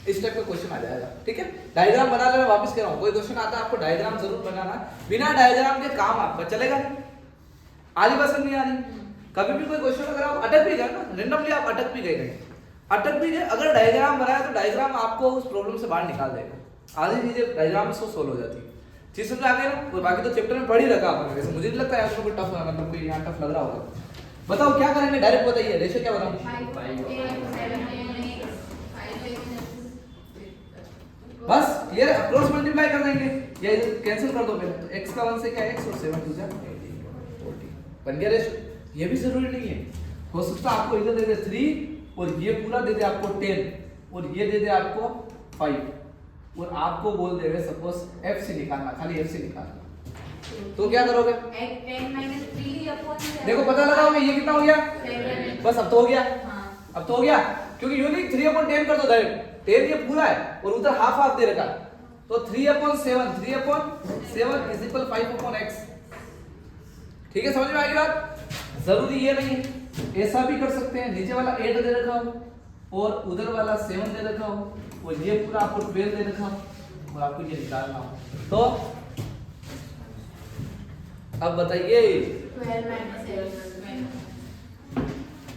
इस टाइप का क्वेश्चन आ जाएगा, ठीक है? डायग्राम बना लेना, वापस कह रहा हूं, कोई क्वेश्चन आता है आपको डायग्राम जरूर बनाना, बिना डायग्राम के काम आपका चलेगा नहीं, आधी पसंद नहीं आ रही। कभी भी कोई क्वेश्चन अगर आप अटक भी गए ना, रेंडमली आप अटक भी गए, अटक भी गए, अगर डायग्राम बनाया तो डायग्राम आपको उस प्रॉब्लम से बाहर निकाल देगा। आधी चीजें डायग्राम से सोल्व हो जाती है, चीज समझ आ गई ना? और बाकी तो चैप्टर में पढ़ ही रखा आपने, वैसे मुझे नहीं लगता है आपको कोई टफ मतलब कोई यहाँ टफ लग रहा होगा। बताओ क्या करेंगे, डायरेक्ट बताइए, रेशियो क्या बताऊं? बस क्लियर, क्रॉस मल्टीप्लाई कर देंगे या इधर कैंसिल कर दो पहले, तो x का 1 से क्या x और 7 2 40 बन गया रेशियो। ये भी जरूरी नहीं है, हो सकता है आपको इधर दे दे 3 और ये पूरा दे दे आपको 10 और ये दे दे आपको 5 और आपको बोल देवे सपोज FC निकालना, खाली FC निकालना, तो क्या करोगे? 10 - 3 अपॉन 7, देखो पता लगाओगे ये कितना हो गया, बस अब तो हो गया, हाँ। अब तो हो गया, क्योंकि यूनिक 3/10 कर दो डायरेक्ट, 10 ये पूरा है और उधर हाफ हाफ दे रखा है, तो 3/7 इज इक्वल 5/x। ठीक है, समझ में आ गई बात? जरूरी ये नहीं है, ऐसा भी कर सकते हैं, नीचे वाला 8 दे रखा हो और उधर वाला 7 दे रखा हो और ये पूरा आपको 12 दे रखा हो और आपको ये निकालना हो, तो अब बताइए। 12 minus 7।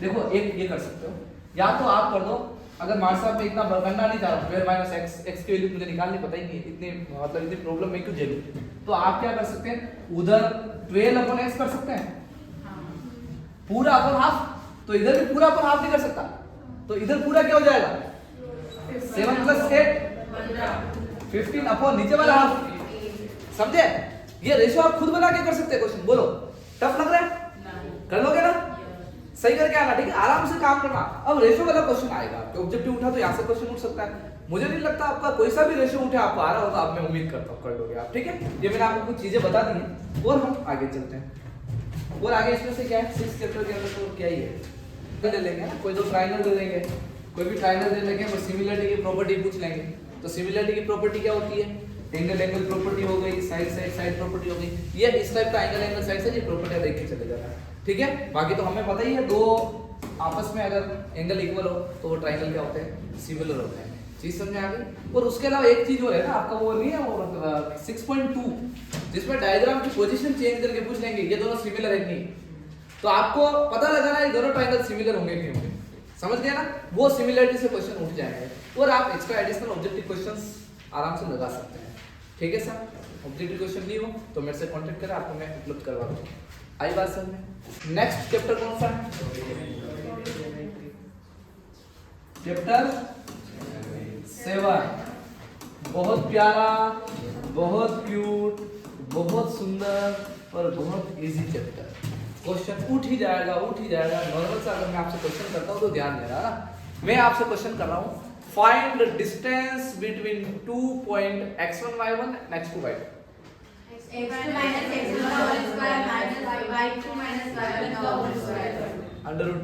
देखो एक ये कर सकते हो, या तो आप कर दो, अगर मार्क्स साहब में इतना करना नहीं चाह रहा 12 माइनस x की वैल्यू मुझे निकालनी पता ही नहीं है, इतने मतलब इतनी प्रॉब्लम में क्यों झेलूं, तो आप क्या कर सकते हैं, उधर 12/x कर सकते हैं पूरा अपन हाफ, तो इधर भी पूरा अपन हाफ नहीं कर सकता, तो इधर पूरा क्या हो जाएगा 7 + 8 15 अपॉन नीचे वाला हाफ। समझे? ये रेशो आप खुद बना के कर सकते हैं क्वेश्चन। बोलो टफ लग रहा है? कर लोगे ना? सही करके आना, ठीक है, आराम से काम करना। अब रेशो वाला क्वेश्चन आएगा, आपके ऑब्जेक्टिव उठा तो यहाँ से क्वेश्चन उठ सकता है, मुझे नहीं लगता आपका कोई सा भी रेशो उठे आपको आ रहा होगा, अब मैं उम्मीद करता हूँ कर लोगे आप, ठीक है। ये मैंने आपको कुछ चीजें बता दी हैं और हम आगे चलते हैं। और आगे इसमें से क्या है, 6 चैप्टर के अंदर तो क्या ही है, ले लेंगे ना, कोई तो ट्रायंगल दे देंगे, कोई भी ट्रायंगल दे लेंगे और सिमिलरिटी की प्रॉपर्टी पूछ लेंगे। तो सिमिलरिटी की प्रॉपर्टी क्या होती है, एंगल एंगल प्रॉपर्टी हो गई, साइड साइड साइड प्रॉपर्टी हो गई, ये इस टाइप का एंगल एंगल साइड साइड ये प्रॉपर्टी देख के चले जाना, ठीक है। बाकी तो हमें पता ही है, दो आपस में अगर एंगल इक्वल हो तो वो ट्रायंगल क्या होते हैं, सिमिलर होते हैं। चीज समझ आ गई? और उसके अलावा एक चीज और है ना, आपका वो नहीं है वो 6.2 जिसमें डायग्राम की पोजीशन चेंज करके पूछ लेंगे ये दोनों सिमिलर है कि नहीं, तो आपको पता लगाना है दोनों ट्रायंगल सिमिलर होंगे कि नहीं होंगे, समझ गए ना, वो सिमिलरिटी से क्वेश्चन उठ जाएंगे और आप एक्स्ट्रा एडिशनल ऑब्जेक्टिव क्वेश्चंस आराम से लगा सकते हैं, ठीक है सर। ऑब्जेक्टिव क्वेश्चन नहीं हो तो मेरे से कांटेक्ट करें, आपको मैं उपलब्ध करवा दूंगा। आई बात समझ में? नेक्स्ट चैप्टर कौन सा है, चैप्टर 7, बहुत प्यारा, बहुत क्यूट, बहुत सुंदर और बहुत इजी चैप्टर। क्वेश्चन उठ ही जाएगा, उठ ही जाएगा। नॉर्मल सा अगर मैं आपसे क्वेश्चन करता हूँ तो ध्यान देना ना, मैं आपसे क्वेश्चन कर रहा हूँ, find the distance between 2 point x1 y1 and x2 y2। x2 minus x1 whole square minus y2 minus y1 whole square। Under root,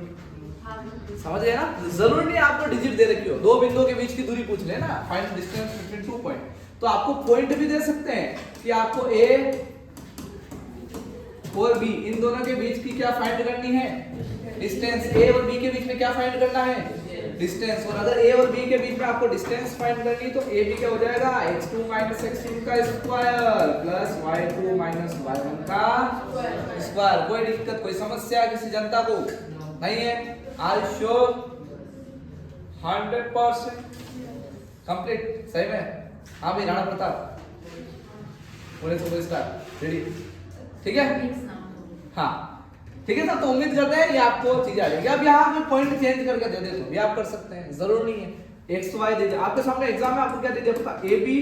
समझ गए ना? जरूरी नहीं आपको डिजिट दे रखी हो, दो बिंदुओं के बीच की दूरी पूछ लेना, फाइंड डिस्टेंस बिटवीन 2 पॉइंट, तो आपको पॉइंट भी दे सकते हैं कि आपको a और b इन दोनों के बीच की क्या फाइंड करनी है, डिस्टेंस। a और b के बीच में क्या फाइंड करना है, डिस्टेंस। और अगर a और b के बीच में आपको डिस्टेंस फाइंड करनी तो a b क्या हो जाएगा, x2 minus x1 का square plus y2 minus y1 का स्क्वायर। कोई दिक्कत, कोई समस्या किसी जनता को नहीं है? Are sure 100% complete? सही में? हाँ भाई राणा प्रताप पुणे सुपरस्टार रेडी, ठीक है? हाँ ठीक है सर, तो उम्मीद करते हैं ये आपको चीज आ जाएगी। अब यहाँ पे पॉइंट चेंज करके दे दे तो भी आप कर सकते हैं, जरूर नहीं है एक्स वाई दे दिया आपके सामने एग्जाम में, आपको क्या दे दिया पता, ए बी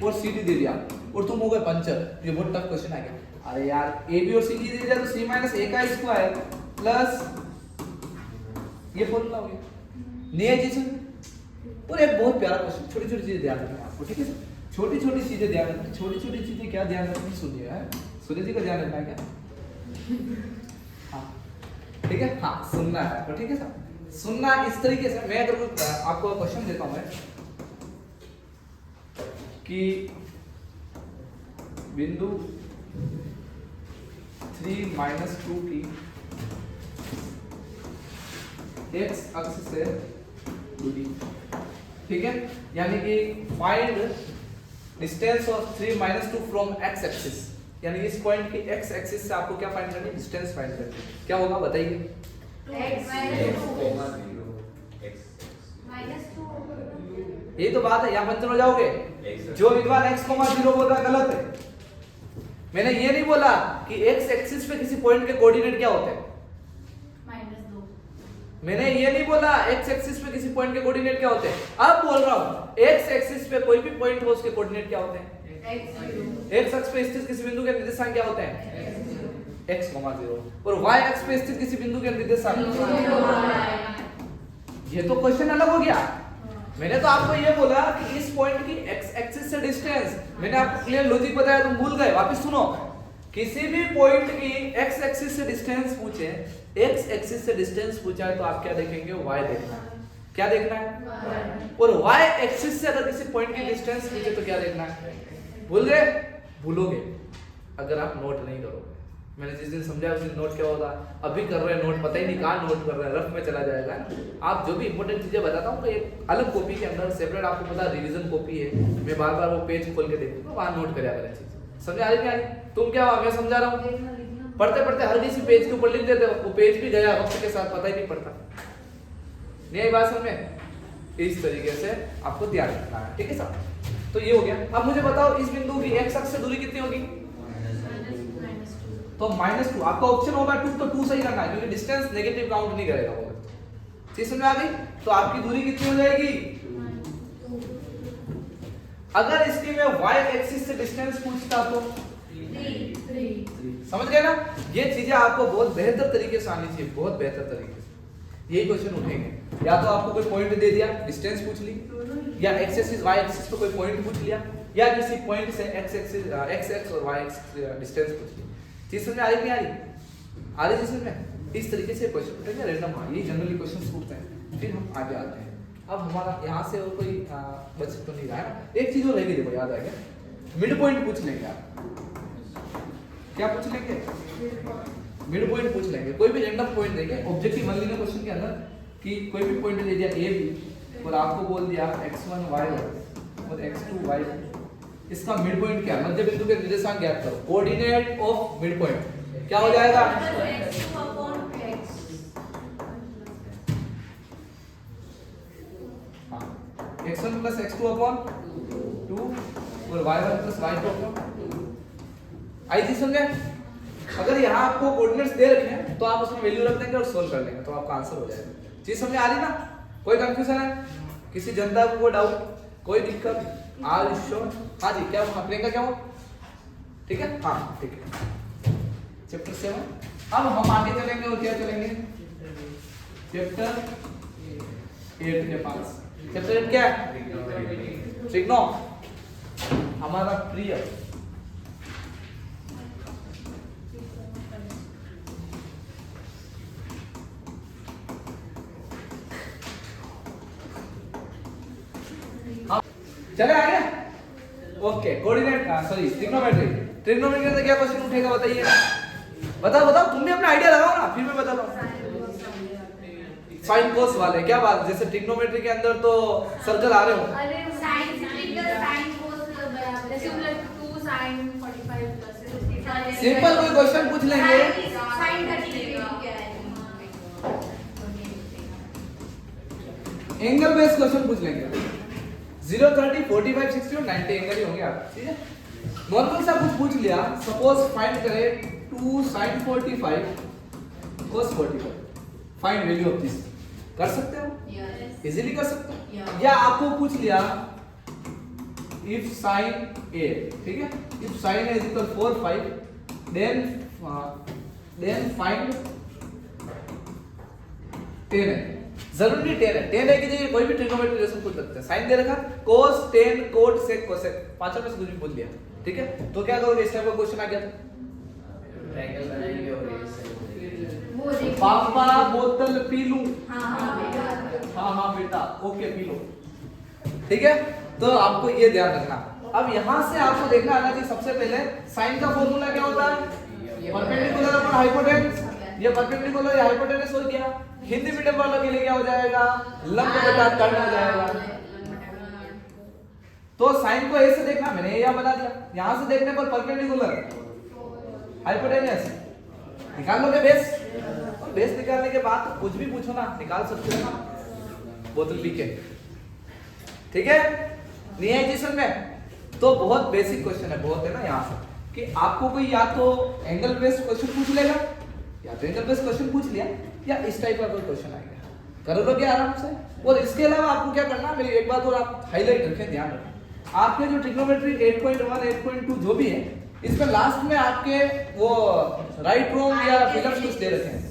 और सी डी दे दिया और तुम हो गए पंचर। ये बहुत टफ क्वेश्चन आ गया। अरे यार ए बी और सी डी दे दिया तो सी माइनस ए का स्क्वायर प्लस ये फॉर्मूला हो गया, नहीं है चीज। और एक बहुत प्यारा क्वेश्चन, छोटी छोटी चीजें ध्यान रखना आपको, ठीक है? छोटी छोटी चीजें ध्यान रखना, छोटी छोटी चीजें क्या ध्यान रखनी, सुनिए है सूर्य जी का ध्यान रखना है क्या? हाँ ठीक है, हाँ सुनना है आपको, ठीक है सर? सुनना इस तरीके से, मैं अगर आपको क्वेश्चन देता हूं मैं कि बिंदु 3-2 की x अक्ष से दूरी, ठीक है? यानी कि find distance of 3-2 from x axis, यानी इस पॉइंट की x एक्सिस से आपको क्या फाइंड करनी है, डिस्टेंस फाइंड करनी है। क्या होगा बताइए? x minus 2। यही तो बात है, यहाँ पंचर हो जाओगे। जो विद्वान x, 0 बोल रहा है गलत है। मैंने ये नहीं बोला कि x एक्सिस पे किसी पॉइंट के कोऑर्डिनेट क्या होते हैं, -2। मैंने ये नहीं बोला x एक्सिस पे किसी पॉइंट के कोऑर्डिनेट क्या होते हैं। अब बोल रहा हूँ x एक्सिस पे कोई भी पॉइंट हो उसके कोऑर्डिनेट क्या होते हैं, x अक्ष पे स्थित किसी बिंदु के निर्देशांक क्या होते हैं, x, 0। और y अक्ष पे स्थित किसी बिंदु के निर्देशांक, ये तो क्वेश्चन अलग हो गया। मैंने तो आपको ये बोला कि इस पॉइंट की x एक्सिस से डिस्टेंस, मैंने आपको क्लियर लॉजिक बताया, तुम भूल गए, वापस सुनो। किसी भी पॉइंट की x एक्सिस से डिस्टेंस पूछे, x एक्सिस से डिस्टेंस पूछा है तो आप क्या देखेंगे, y देखना है। क्या देखना है? और y एक्सिस से अगर किसी पॉइंट की डिस्टेंस पूछे तो क्या देखना है? भूल गए? भूलोगे अगर आप नोट नहीं करोगे। मैंने जिस दिन समझाया उस दिन नोट क्या होता, अभी कर रहे हैं नोट, पता ही नहीं कहाँ नोट कर रहे हैं, रफ में चला जाएगा। आप जो भी इंपॉर्टेंट चीजें बताता हूँ तो एक अलग कॉपी के अंदर सेपरेट, आपको पता रिवीजन कॉपी है, मैं बार बार वो पेज खोल के देखूंगा, वहाँ नोट कर चीज। समझ आ रही नहीं आ रही? तुम क्या मैं समझा रहा हूँ, पढ़ते पढ़ते हर किसी पेज के ऊपर लिख देते हो, वो पेज भी गया वक्त के साथ, पता ही नहीं पड़ता। नहीं आई बात समझ में? इस तरीके से आपको ध्यान रखना है, ठीक है साहब। तो ये हो गया। अब मुझे बताओ इस बिंदु की x अक्ष से दूरी कितनी होगी? तो -2। आपका ऑप्शन होगा 2, तो 2 सही करना है क्योंकि डिस्टेंस नेगेटिव काउंट नहीं करेगा वो। चीज समझ में आ गई? तो आपकी दूरी कितनी हो जाएगी? अगर इसकी मैं y एक्सिस से डिस्टेंस पूछता तो 3। समझ गए ना? ये चीजें आपको बहुत बेहतर तरीके से आनी चाहिए, बहुत बेहतर तरीके से। यही क्वेश्चन उठेंगे। या तो आपको कोई पॉइंट दे दिया, डिस्टेंस पूछ ली, या x एक्सिस y एक्सिस पे कोई पॉइंट पूछ लिया, या किसी पॉइंट से x एक्सिस x और y एक्सिस डिस्टेंस पूछ ली। चीज समझ में आ रही नहीं आ रही? आ रही चीज में? इस तरीके से क्वेश्चन उठेंगे रैंडम। हाँ, ये जनरली क्वेश्चंस पूछते हैं। फिर हम आगे आते हैं। अब हमारा यहाँ से और कोई बच तो नहीं रहा है। एक चीज और रहेगी, देखो याद आएगा, मिड पॉइंट पूछ लेंगे आप। क्या पूछ लेंगे? मिड पॉइंट पूछ लेंगे। कोई भी रैंडम पॉइंट देंगे, ऑब्जेक्टिव मान लीजिए क्वेश्चन के अंदर कि कोई भी पॉइंट दे दिया a b और आपको बोल दिया x1 y1 और x2 y2, इसका मिड पॉइंट क्या है? मध्य बिंदु के निर्देशांक ज्ञात करो। कोऑर्डिनेट ऑफ मिड पॉइंट क्या हो जाएगा? x1 plus x2 upon 2 और y1 plus y2 upon 2। आई जी समझे? अगर यहाँ आपको कोऑर्डिनेट्स दे रखे हैं तो आप उसमें वैल्यू रख देंगे और सोल्व कर लेंगे तो आपका आंसर हो जाएगा। चीज समझ आ रही ना? कोई कंफ्यूजन है? किसी जनता को कोई डाउट, कोई दिक्कत? Are sure? हाँ जी, क्या हुआ प्रियंका, क्या हुआ? ठीक है, हाँ ठीक है। चैप्टर 7 अब हम आगे चलेंगे और क्या चलेंगे? चैप्टर 8 के पास। चैप्टर 8 क्या है? ट्रिग्नो, हमारा प्रिय। चले आगे? Okay, coordinate sorry trigonometry. Trigonometry से क्या क्वेश्चन उठेगा बताइए? बताओ तुम भी अपना आइडिया लगाओ ना, फिर मैं बताता हूँ। साइन कोस वाले क्या बात, जैसे ट्रिग्नोमेट्री के अंदर तो सर्कल आ रहे हो। अरे साइन ट्रिगल साइन कोस बराबर है similar to 2 sin 45 plus simple कोई क्वेश्चन पूछ लेंगे। sin 30 क्या है? एंगल बेस्ड क्वेश्चन पूछ लेंगे। 0 30 45 60 और 90 एंगल ही होंगे आप, ठीक है? नॉर्मल सा कुछ पूछ लिया, सपोज फाइंड करें 2 sin 45 cos 45, find value of this. कर सकते हो? यस इजीली कर सकते हो। Yeah. या आपको पूछ लिया if sin a, ठीक है, if sin a is equal 4 5 then find tan a। जरूरी नहीं tan है, tan a की जगह कोई भी ट्रिग्नोमेट्री रिलेशन पूछ सकते हैं। साइन दे रखा, cos tan cot sec cosec, पांचों में से कुछ भी पूछ लिया, ठीक है? तो क्या करोगे? इस टाइप का क्वेश्चन आ गया था, वो देखिए पापा बोतल पी लूं? हाँ बेटा ओके पी लो, ठीक है? तो आपको ये ध्यान रखना। अब यहाँ से आपको देखना आना चाहिए सबसे पहले साइन का फॉर्मूला क्या होता है? Perpendicular upon hypotenuse. ये परपेंडिकुलर या हाइपोटेनस हो गया। हिंदी मीडियम वालों के लिए क्या हो जाएगा? लंब बटा कर्ण हो जाएगा। तो साइन को ऐसे देखना, मैंने ये बता दिया। यहाँ से देखने पर परपेंडिकुलर हाइपोटेनस निकाल लोगे बेस, और बेस निकालने के बाद तो कुछ भी पूछो ना, निकाल सकते हो ना बोतल पी के, ठीक है? नहीं है जी में? तो बहुत बेसिक क्वेश्चन है, बहुत है ना यहाँ से कि आपको कोई या तो एंगल बेस्ड क्वेश्चन पूछ लेगा या तो एंगल बेस्ड क्वेश्चन पूछ लिया या इस टाइप का कोई क्वेश्चन आएगा, कर लोगे आराम से। और इसके अलावा आपको क्या करना, मेरी एक बात और आप हाईलाइट रखें, ध्यान रखें, आपके जो ट्रिग्नोमेट्री 8.1 8.2 जो भी है, इसमें लास्ट में आपके वो राइट रोंग या फिलप्स कुछ दे रखे हैं,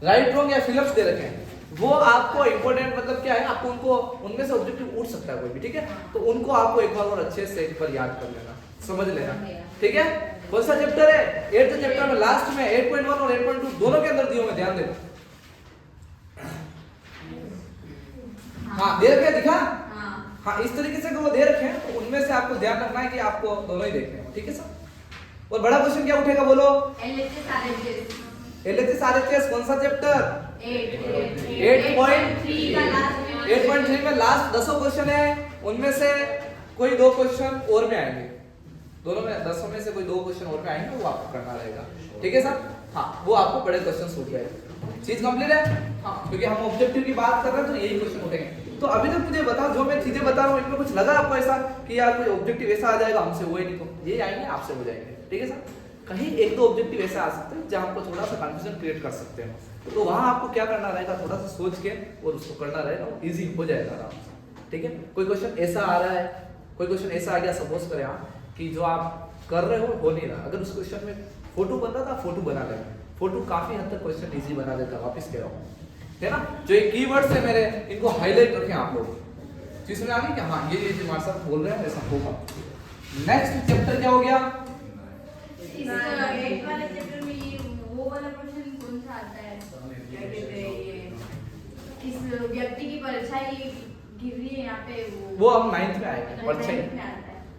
राइट रोंग या फिलप्स दे रखे हैं, वो आपको इंपॉर्टेंट मतलब क्या है, आपको उनको उनमें से ऑब्जेक्टिव उठ सकता है कोई भी, ठीक है? तो उनको आपको एक बार और अच्छे से एक बार याद कर लेना, समझ लेना, ठीक है? कौन सा चैप्टर है? 8th चैप्टर में लास्ट में 8.1 और 8.2 दोनों के अंदर दिए हुए, ध्यान देना। हाँ दे रखे दिखा। हाँ इस तरीके से वो दे रखे हैं, तो उनमें से आपको ध्यान रखना है कि आपको दोनों ही देखने हैं, ठीक है सर। और बड़ा क्वेश्चन क्या उठेगा बोलो? LHS RHS कौन सा चैप्टर? 8.3 में लास्ट 10 क्वेश्चन है, उनमें से कोई 2 क्वेश्चन और में आएंगे, दोनों में 10 में से कोई 2 क्वेश्चन और में आएंगे, वो आपको करना रहेगा, ठीक है सर। हाँ वो आपको बड़े क्वेश्चन उठ गए, चीज कंप्लीट है। हाँ क्योंकि हम ऑब्जेक्टिव की बात कर रहे हैं तो यही क्वेश्चन उठेंगे। तो अभी तक मुझे बताओ, जो मैं चीजें बता रहा हूँ इनमें कुछ लगा आपको ऐसा कि यार कोई ऑब्जेक्टिव ऐसा आ जाएगा हमसे हुए नहीं, तो ये आएंगे आपसे हो जाएंगे, ठीक है सर। कहीं 1-2 ऑब्जेक्टिव ऐसे आ सकते हैं जहां आपको थोड़ा सा कंफ्यूजन क्रिएट कर सकते हैं, तो वहां आपको क्या करना रहेगा, थोड़ा सा सोच के और उसको करना रहेगा, इजी हो जाएगा आराम से, ठीक है। कोई क्वेश्चन ऐसा आ रहा है, कोई क्वेश्चन ऐसा आ गया, सपोज करें आप कि जो आप कर रहे हो नहीं रहा, अगर उस क्वेश्चन में फोटो बन रहा था, फोटो बना लेना, फोटो काफी हद तक क्वेश्चन इजी बना देता है, वापस कह रहा हूँ, है ना। जो ये कीवर्ड्स है मेरे, इनको हाईलाइट रखें आप लोग, चीज में आ गई कि हाँ ये हमारे साथ बोल रहे हैं ऐसा होगा। नेक्स्ट चैप्टर क्या हो गया? इस 8 वाले चैप्टर में ये वो वाला क्वेश्चन कौन सा आता है, क्या कहते हैं ये, इस व्यक्ति की परछाई गिर रही है यहाँ पे, वो हम 9th में आएंगे,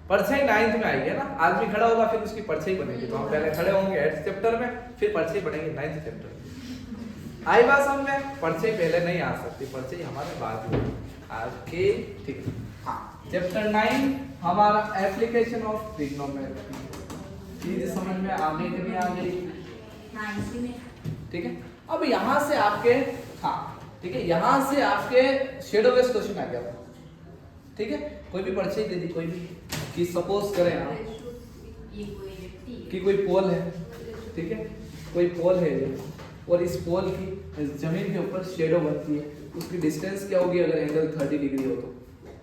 परछाई 9th में आएगी ना। आदमी खड़ा होगा फिर उसकी परछाई बनेगी, तो हम पहले खड़े होंगे 8th चैप्टर में, फिर परछाई बनेगी 9th चैप्टर में। आई बात समझ में? परछाई पहले नहीं आ सकती, परछाई हमारे बाद में आके, ठीक। हाँ चैप्टर 9 हमारा एप्लीकेशन ऑफ ट्रिग्नोमेट्री, चीज समझ में आ गई कि नहीं आ गई? ठीक है। अब यहाँ से आपके, हाँ ठीक है, यहाँ से आपके शेडो बेस्ड क्वेश्चन आ गया, ठीक है। कोई भी परछाई दे दी, कोई भी, कि सपोज करें आप कि कोई पोल है, ठीक है, कोई पोल है और इस पोल की जमीन के ऊपर शेडो बनती है, उसकी डिस्टेंस क्या होगी अगर एंगल 30 डिग्री हो तो,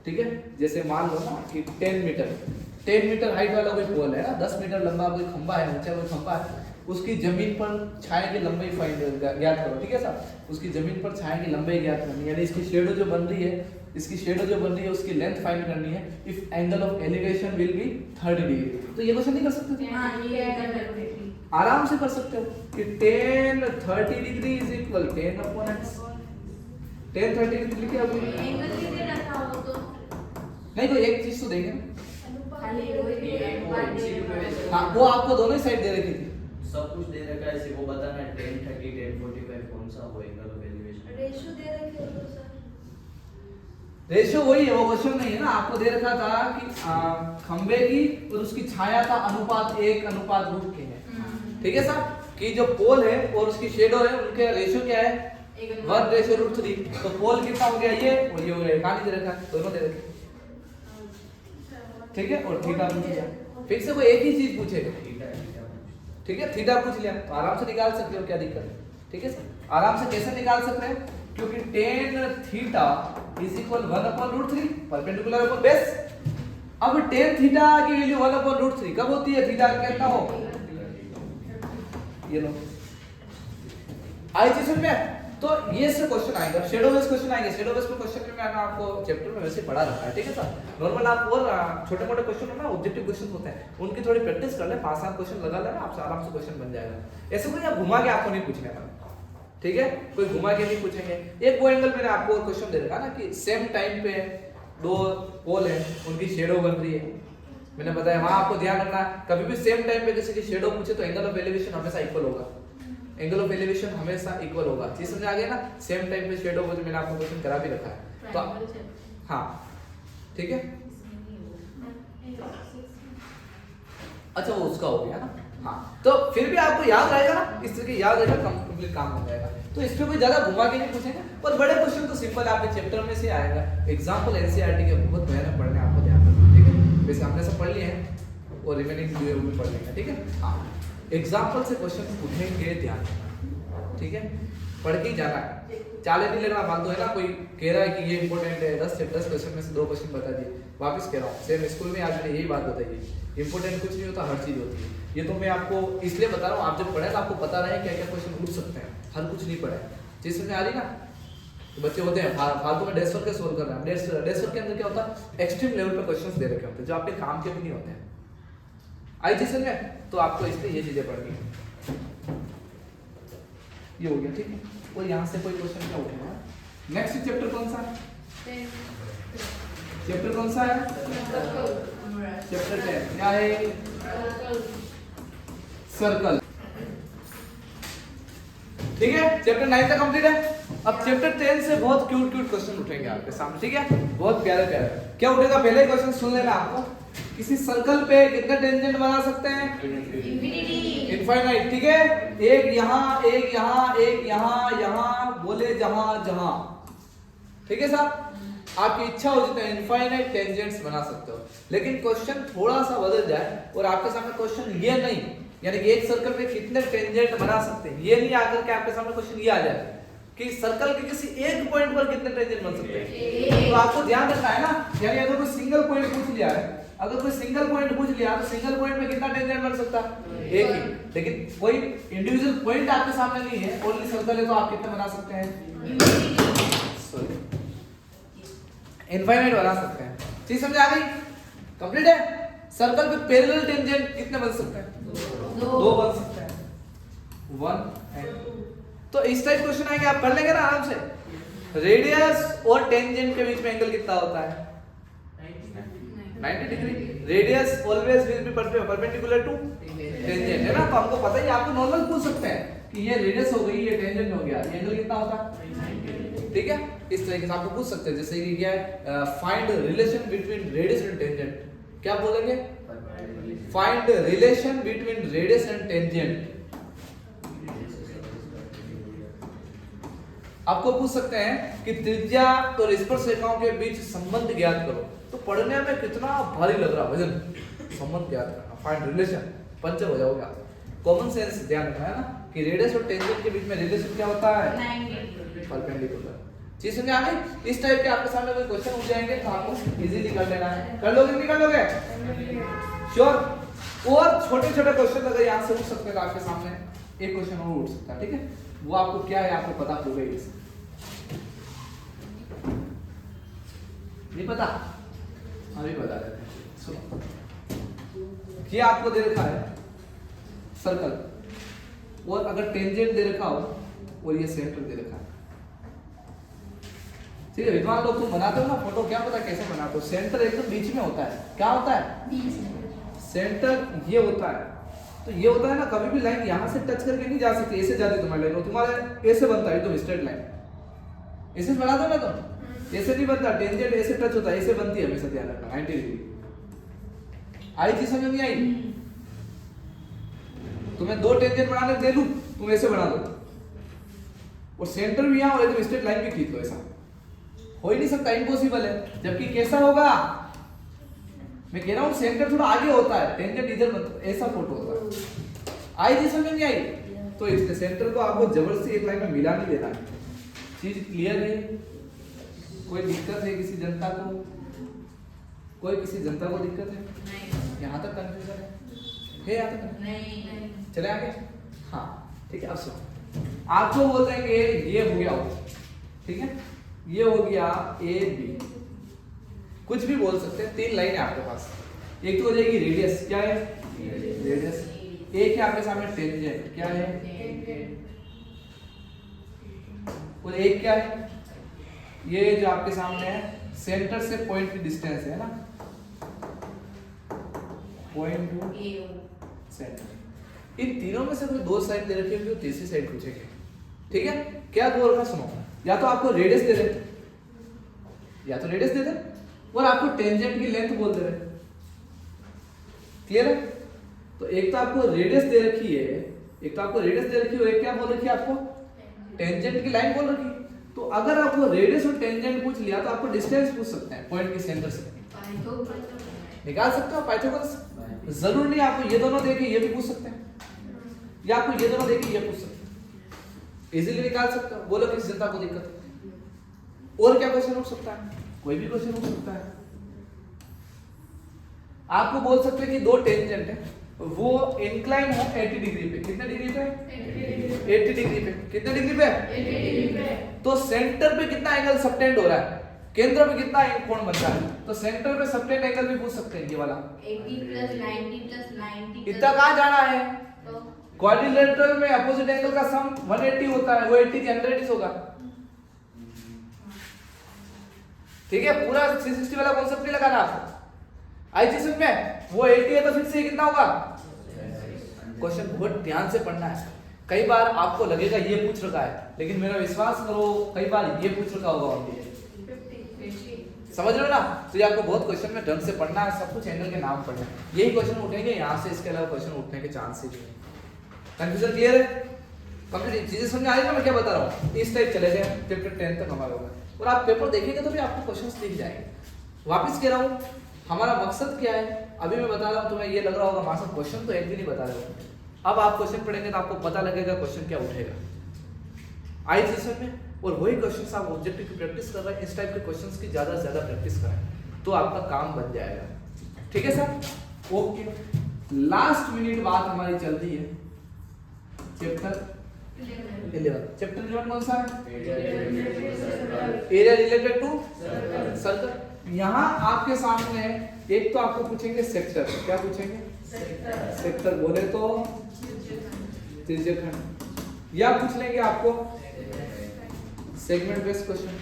ठीक है। जैसे मान लो ना कि 10 मीटर हाइट वाला कोई पोल है ना, 10 मीटर लंबा कोई खंबा है, ऊंचा कोई खंबा है, उसकी जमीन पर छाया की लंबाई ज्ञात करो, ठीक है साहब। उसकी जमीन पर छाया की लंबाई ज्ञात करनी है, यानी इसकी शेडो जो बन रही है, इसकी शेडो जो बन रही है उसकी लेंथ फाइंड करनी है, if angle of elevation will be 30 degree. तो ये क्वेश्चन नहीं कर सकते थे? हां ये आराम से कर सकते हो कि 10 30 degree is equal 10 upon x, 10 30 degree लिखे अभी एंगल भी दे रखा हो तो नहीं, कोई एक चीज तो देंगे खाली वही हाँ, वो आपको दोनों ही साइड दे रखी थी, सब कुछ दे रखा है, इसे वो बताना है 10 30 10 45 कौन सा हो एंगल ऑफ एलिवेशन, रेशियो दे रखे हो तो सर, रेशियो वही है, वो क्वेश्चन नहीं है ना। आपको दे रखा था कि खंबे की और उसकी छाया का अनुपात 1:√3 है, ठीक है साहब, कि जो पोल है और उसकी शेडो है उनके रेशियो क्या है 1:√3, तो पोल कितना हो गया ये और ये हो गया, कहां दे रखा है, दोनों दे रखे, ठीक है। और थीटा पूछ लिया, फिर से कोई एक ही चीज पूछेगा, ठीक है, थीटा पूछ लिया तो आराम से निकाल सकते हो, क्या दिक्कत है, ठीक है सर। आराम से कैसे निकाल सकते हैं, क्योंकि tan theta is equal 1/√3 perpendicular upon base. अब tan थीटा की वैल्यू 1/√3 कब होती है, थीटा कितना हो, ये लो आई चीज में। तो ये से क्वेश्चन आएगा, शेडो बेस क्वेश्चन आएंगे, शेडो बेस क्वेश्चन में मैंने आपको चैप्टर में वैसे पढ़ा रखा है, ठीक है सर। नॉर्मल आप और छोटे मोटे क्वेश्चन ना ऑब्जेक्टिव क्वेश्चन होते हैं, उनकी थोड़ी प्रैक्टिस कर ले, 5-7 क्वेश्चन लगा लेना, आपसे आराम से क्वेश्चन बन जाएगा। ऐसे कोई आप घुमा के आपको नहीं पूछने वाला, ठीक है, कोई घुमा के नहीं पूछेंगे। एक वो एंगल मैंने आपको क्वेश्चन दे रखा ना कि सेम टाइम पे 2 पोल है, उनकी शेडो बन रही है, मैंने बताया वहां आपको ध्यान रखना, कभी भी सेम टाइम पे किसी की शेडो पूछे तो एंगल ऑफ एलिवेशन हमेशा इक्वल होगा, एंगल ऑफ एलिवेशन हमेशा इक्वल होगा, चीज समझ आ गया ना। सेम टाइम पे शेडो हो, जो मैंने आपको क्वेश्चन करा भी रखा है, तो हाँ ठीक है, अच्छा वो उसका हो गया ना। हाँ तो फिर भी आपको याद रहेगा ना, इस तरह की याद रहेगा, कंप्लीट काम हो जाएगा। तो इस पे कोई ज्यादा घुमा के नहीं पूछेंगे, और बड़े क्वेश्चन तो सिंपल आपके चैप्टर में से आएगा। एग्जांपल एनसीईआरटी के बहुत भयानक पढ़ने आपको ध्यान रखना, ठीक है, वैसे हमने सब पढ़ लिए हैं और रिमेनिंग भी पढ़ लेंगे, ठीक है। हाँ एग्जांपल से क्वेश्चन पूछेंगे, ध्यान रखना, ठीक है, पढ़ के ही जाना है, चाले नहीं लेना फालतू, है ना। कोई कह रहा है कि ये इंपॉर्टेंट है, 10 क्वेश्चन में से 2 क्वेश्चन बता दिए, वापस कह रहा हूँ, सेम स्कूल में आज मैंने यही बात बताई, इंपॉर्टेंट कुछ नहीं होता, हर चीज होती है। ये तो मैं आपको इसलिए बता रहा हूँ, आप जब पढ़े तो आपको पता रहे क्या क्या क्वेश्चन उठ सकते हैं, हर कुछ नहीं पढ़े, चीज समझ आ रही ना। तो बच्चे होते हैं फालतू में डेस्क के सोल्व कर रहे हैं, डेस्क के अंदर क्या होता है, एक्सट्रीम लेवल पे क्वेश्चंस दे रखे होते हैं जो आपके काम के भी नहीं होते हैं, आई चीज समझे? तो आपको इसलिए ये चीजें पढ़नी है। ये हो गया, ठीक है। और यहाँ से कोई क्वेश्चन क्या उठेगा? नेक्स्ट चैप्टर कौन सा है? चैप्टर कौन सा है? चैप्टर 10 क्या है? सर्कल। ठीक है, चैप्टर 9 तक कंप्लीट है। अब चैप्टर 10 से बहुत क्यूट क्वेश्चन उठेंगे आपके सामने, ठीक है, बहुत प्यारे प्यारे। क्या उठेगा? पहले क्वेश्चन सुन लेना आपको। किसी सर्कल पे कितने टेंजेंट बना सकते हैं? इनफाइनाइट, ठीक है। एक यहाँ, एक यहाँ, एक यहाँ, यहाँ, बोले जहां जहां, ठीक है साहब। आपकी इच्छा हो जितना इनफाइनाइट टेंजेंट्स बना सकते हो, लेकिन क्वेश्चन थोड़ा सा बदल जाए और आपके सामने क्वेश्चन ये नहीं, यानी कि एक सर्कल पे कितने टेंजेंट बना सकते हैं, ये नहीं आकर के आपके सामने क्वेश्चन ये आ जाए कि सर्कल के किसी एक पॉइंट पर कितने टेंजेंट बन सकते हैं। तो आपको ध्यान रखना है ना, यानी अगर कोई सिंगल पॉइंट पूछ लिया है, अगर कोई सिंगल पॉइंट पूछ लिया तो सिंगल पॉइंट में कितना टेंजेंट बन सकता है? एक ही। लेकिन कोई इंडिविजुअल पॉइंट आपके सामने नहीं है, ओनली सर्कल है, तो आप कितने बना सकते हैं? सॉरी, इनफाइनाइट बना सकते हैं। चीज समझ आ गई? कंप्लीट है। सर्कल पे पैरेलल टेंजेंट कितने बन सकते हैं? दो बन सकते हैं, 1 एंड 2। तो इस टाइप क्वेश्चन आएंगे, आप कर लेंगे ना आराम से। रेडियस और टेंजेंट के बीच में एंगल कितना होता है? 90 degree. Radius always will be perpendicular to tangent, है ना। तो हमको पता ही, आपको नॉर्मल पूछ सकते हैं कि ये रेडियस हो गई, ये टेंजेंट हो गया, ये एंगल कितना होता है? ठीक है, इस तरीके से आपको पूछ सकते हैं। जैसे कि क्या है, find relation between radius and tangent. क्या बोलेंगे? Find relation between radius and tangent. आपको पूछ सकते हैं कि त्रिज्या और स्पर्शरेखाओं के बीच संबंध ज्ञात करो। तो पढ़ने में कितना भारी लग रहा वजन, संबंध ज्ञात करना, फाइंड रिलेशन, पंचर हो जाओगे आप। कॉमन सेंस ध्यान रखना है ना कि रेडियस और टेंजेंट के बीच में रिलेशन क्या होता है? 90 परपेंडिकुलर। चीज समझ आ गई? इस टाइप के आपके सामने कोई क्वेश्चन उठ जाएंगे तो आपको इजीली कर लेना है। कर लोगे नहीं कर लोगे? श्योर। और छोटे छोटे क्वेश्चन अगर यहाँ से उठ सकते हैं तो आपके सामने एक क्वेश्चन और उठ सकता है, ठीक है। वो आपको क्या है, आपको पता होगा ही। नहीं पता? अभी बता देते हैं, सुनो। ये आपको दे रखा है सर्कल, और अगर टेंजेंट दे रखा हो और ये सेंटर दे रखा है, ठीक है। विद्वान लोग तुम बनाते हो ना फोटो, क्या पता कैसे बनाते हो? सेंटर एकदम बीच में होता है। क्या होता है? बीच में। सेंटर ये होता है, तो ये होता है ना, कभी भी लाइन यहाँ से टच करके नहीं जा सकती, ऐसे जाती तुम्हारी लाइन, तुम्हारे ऐसे बनता है, तो स्ट्रेट लाइन ऐसे बना दो ना तुम, ऐसे नहीं बनता। टेंजेंट ऐसे टच होता है, ऐसे बनती है हमेशा, ध्यान रखना। 90 डिग्री। आई चीज समझ नहीं आई? तुम्हें दो टेंजेंट बनाने दे लूं, तुम ऐसे बना दो, और सेंटर भी यहाँ और एकदम स्ट्रेट लाइन भी खींच लो, ऐसा हो ही नहीं सकता, इम्पॉसिबल है। जबकि कैसा होगा, मैं कह रहा हूँ सेंटर थोड़ा आगे होता है, टेंजेंट इधर बनता है, ऐसा फोटो होता है। आई चीज समझ नहीं आई? तो इसके सेंटर को आपको जबरदस्ती एक लाइन में मिला नहीं देना है। चीज क्लियर है? कोई दिक्कत है किसी जनता को? कोई किसी जनता को दिक्कत है? नहीं। यहाँ तक कंफ्यूजन है यहाँ तक? नहीं। चले आगे? हाँ ठीक है। अब सुनो, आपको बोलते हैं कि ये हो गया, ठीक है, ये हो गया ए बी, कुछ भी बोल सकते हैं। 3 लाइन है आपके पास। एक तो हो जाएगी रेडियस, क्या है? रेडियस। एक है आपके सामने टेंजेंट, क्या है? और एक क्या है? ये जो आपके सामने है सेंटर से पॉइंट की डिस्टेंस है ना, पॉइंट टू सेंटर। इन तीनों में से कोई 2 साइड दे रखी होगी, तीसरी साइड पूछेंगे, ठीक है। क्या दो रखा? सुनो, या तो आपको रेडियस दे दे, या तो रेडियस दे दे और आपको टेंजेंट की लेंथ बोल दे रहे। क्लियर है? तो एक तो आपको रेडियस दे रखी है, एक तो आपको रेडियस दे रखी है, और एक क्या बोल रखी है आपको? टेंजेंट की लाइन बोल रखी है। तो अगर आपको रेडियस और टेंजेंट पूछ लिया तो आपको डिस्टेंस पूछ सकते हैं पॉइंट के सेंटर से, निकाल सकते हो पाइथागोरस। जरूर नहीं आपको ये दोनों देके ये भी पूछ सकते हैं, या आपको ये दोनों देके ये पूछ सकते हैं, इजीली निकाल सकते हो। बोलो किस जनता को दिक्कत है? और क्या क्वेश्चन उठ सकता है? कोई भी क्वेश्चन उठ सकता है। आपको बोल सकते हैं कि 2 टेंजेंट है, वो इंक्लाइन हो 80 डिग्री पे। कितने डिग्री पे? 80 डिग्री पे। कितने डिग्री पे? 80 डिग्री पे। तो सेंटर पे कितना एंगल सबटेंड हो रहा है? केंद्र में कितना कोण बनता है, तो सेंटर पे सबटेंड एंगल भी पूछ सकते हैं ये वाला। 80 + 90 + 90 इतना कहाँ जाना है, तो क्वाड्रिलेटरल में अपोजिट एंगल का सम 180 होता है, वो 80 से 180 होगा। ठीक है, पूरा 360 वाला कॉन्सेप्ट नहीं लगाना आपको। आई चीज में वो 80 है तो फिर से कितना होगा, क्वेश्चन बहुत ध्यान से पढ़ना है। कई बार आपको लगेगा ये पूछ रखा है, लेकिन मेरा विश्वास करो कई बार ये पूछ रखा होगा ऑनली, 50 समझ रहे हो ना। तो ये आपको बहुत क्वेश्चन में ढंग से पढ़ना है, सब कुछ एंगल के नाम पढ़ना है, यही क्वेश्चन उठेंगे यहाँ से, इसके अलावा क्वेश्चन उठने के चांस ही नहीं। कंफ्यूजन क्लियर है, कंप्लीट चीजें समझ आ रही है ना मैं क्या बता रहा हूँ। इस टाइप चले जाए चैप्टर 10 तक हमारा होगा, और आप पेपर देखेंगे तो भी आपको क्वेश्चंस दिख जाएंगे। वापस कह रहा हूँ, हमारा मकसद क्या है, अभी मैं बता रहा हूँ तुम्हें ये लग रहा होगा मास्टर क्वेश्चन तो एक भी नहीं बता रहे हो, अब आप क्वेश्चन पढ़ेंगे तो आपको पता लगेगा क्वेश्चन क्या उठेगा आई सेशन में, और वही क्वेश्चन आप ऑब्जेक्टिव की प्रैक्टिस कर रहे हैं, इस टाइप के क्वेश्चंस की ज्यादा से ज्यादा प्रैक्टिस करें तो आपका काम बन जाएगा। ठीक है सर, ओके। लास्ट मिनट बात हमारी चल रही है चैप्टर 11। चैप्टर 11 कौन सा है, एरिया रिलेटेड टू सर्कल। यहाँ आपके सामने एक तो आपको पूछेंगे सेक्टर, क्या पूछेंगे, सेक्टर बोले तो त्रिज्यखंड, या पूछ लेंगे आपको सेगमेंट बेस्ड क्वेश्चन।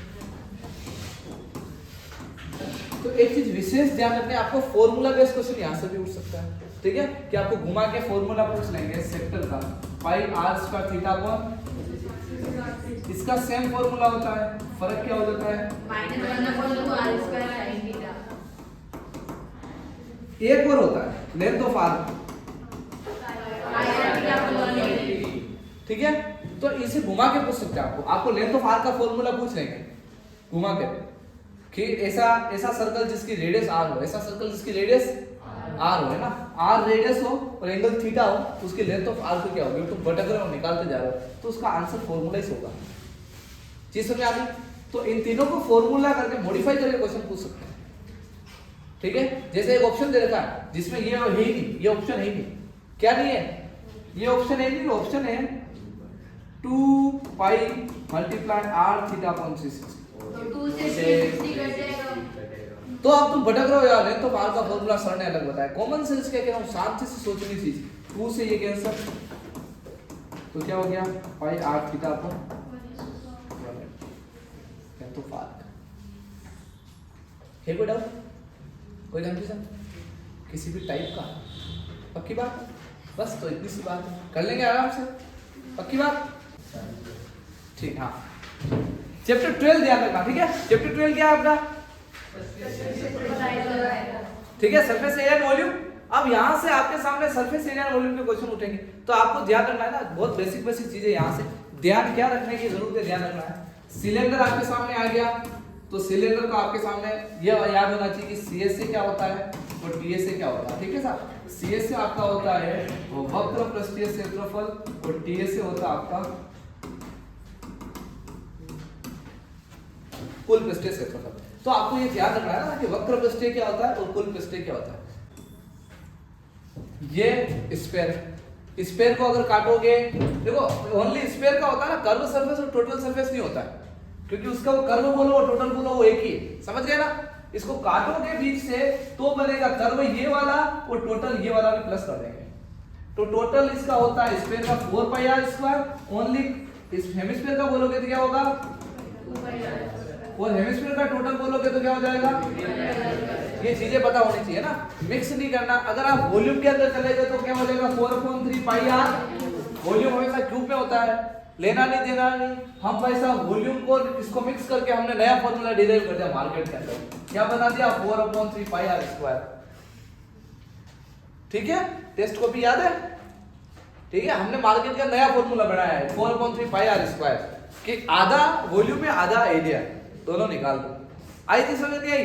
तो एक चीज विशेष ध्यान रखना है, आपको फॉर्मूला बेस्ड क्वेश्चन यहां से भी उठ सकता है। ठीक है, कि आपको घुमा के फॉर्मूला पूछ लेंगे सेक्टर का, पाई r स्क्वायर थीटा अपॉन, इसका सेम फॉर्मूला होता है, फर्क क्या हो जाता है, -1/2r² sin थीटा। एक और होता है लेंथ ऑफ आर्क। ठीक है, तो इसे घुमा के पूछ सकते हैं, आपको लेंथ ऑफ आर्क का फॉर्मूला पूछ लेंगे घुमा के, कि ऐसा सर्कल जिसकी रेडियस r हो, ऐसा सर्कल जिसकी रेडियस r हो, है ना, r रेडियस हो और एंगल थीटा हो, उसकी लेंथ ऑफ आर्क क्या होगी, तुम भटक रहे हो निकालते जा रहे हो, तो उसका आंसर फॉर्मूला ही होगा। चीज समझ आ गई, तो इन तीनों को फॉर्मूला करके मॉडिफाई करके क्वेश्चन पूछ सकते हैं। ठीक है, जैसे एक ऑप्शन दे रखा है जिसमें ये है ही नहीं, ये ऑप्शन है ही नहीं, क्या नहीं है, ये ऑप्शन है नहीं, ऑप्शन है 2 पाई मल्टीप्लाई r थीटा अपॉन 360। तो 2 से 360 कट जाएगा, तो अब तुम भटक रहे हो यार, लेंथ ऑफ आर्क का फॉर्मूला सर ने अलग बताया, कॉमन सेंस क्या कह रहा हूं, शांति से सोचनी चीज, 2 से ये कैंसिल, तो क्या हो गया पाई r theta upon length of arc. है कोई डाउट, कोई कंफ्यूजन किसी भी टाइप का, पक्की बात, बस तो इतनी सी बात है, कर लेंगे आराम से, पक्की बात, ठीक। हाँ, चैप्टर 12 ध्यान रखना, ठीक है, चैप्टर 12 क्या है आपका, ठीक है, सरफेस एरिया एंड वॉल्यूम। अब यहाँ से आपके सामने सरफेस एरिया एंड वॉल्यूम के क्वेश्चन उठेंगे, तो आपको ध्यान रखना है ना, बहुत बेसिक चीजें यहाँ से ध्यान क्या रखने की जरूरत है, ध्यान रखना है। सिलेंडर आपके सामने आ गया, तो सिलेंडर को आपके सामने ये याद होना चाहिए कि CS से क्या होता है और TS से क्या होता है। ठीक है साहब, CS से आपका होता है वक्र पृष्ठीय क्षेत्रफल और TS से होता है आपका कुल पृष्ठीय क्षेत्रफल। तो आपको ये ध्यान रखना है ना कि वक्र पृष्ठीय क्या होता है और कुल पृष्ठीय क्या होता है। ये स्फीयर को अगर काटोगे, देखो ओनली स्फीयर का होता है ना, कर्व सरफेस और टोटल सरफेस नहीं होता है, क्योंकि उसका वो कर्व बोलो और टोटल बोलो वो एक ही है, समझ गए ना। इसको काटोगे बीच से तो बनेगा कर्व ये वाला और टोटल ये वाला भी प्लस कर देंगे, तो टोटल इसका होता है स्फीयर का 4 पाई r स्क्वायर, ओनली इस हेमिस्फीयर का बोलोगे तो क्या होगा, और हेमिस्फीयर का टोटल बोलोगे तो क्या हो जाएगा। ये चीजें पता होनी चाहिए ना, मिक्स नहीं करना। अगर आप वॉल्यूम के अंदर चले गए तो क्या हो जाएगा 4/3 पाई r, वॉल्यूम हमेशा क्यूब में होता है, लेना नहीं देना नहीं, हम पैसा वॉल्यूम को इसको मिक्स करके हमने नया फॉर्मूला डिराइव कर दिया मार्केट के अंदर, क्या बना दिया 4/3 पाई r स्क्वायर। ठीक है, टेस्ट कॉपी याद है, ठीक है, हमने मार्केट का नया फॉर्मूला बनाया है 4/3 पाई r स्क्वायर, कि आधा वॉल्यूम में आधा एरिया, दोनों निकाल दो। आई थी समझ नहीं आई,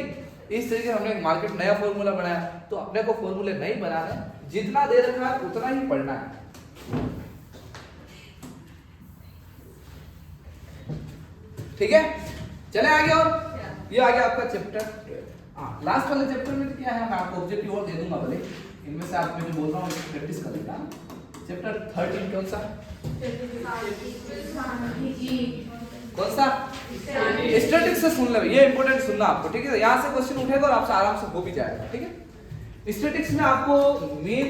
इस तरीके से हमने मार्केट नया फॉर्मूला बनाया। तो अपने को फॉर्मूले नहीं बनाना, जितना दे रखा है उतना ही पढ़ना है। ठीक है, चले आगे। और ये आ गया आपका चैप्टर। हाँ, लास्ट वाले चैप्टर में तो क्या है, मैं आपको ऑब्जेक्टिव और दे दूंगा, भले इनमें से आप मैं जो बोल रहा हूँ प्रैक्टिस कर लेना। चैप्टर 13 कौन सा, कौन सा? स्टैटिक से सुन ले, ये इंपॉर्टेंट सुनना आपको, ठीक है? यहाँ से क्वेश्चन उठेगा और आपसे आराम से हो भी जाएगा, ठीक है? स्टैटिक्स में आपको मेन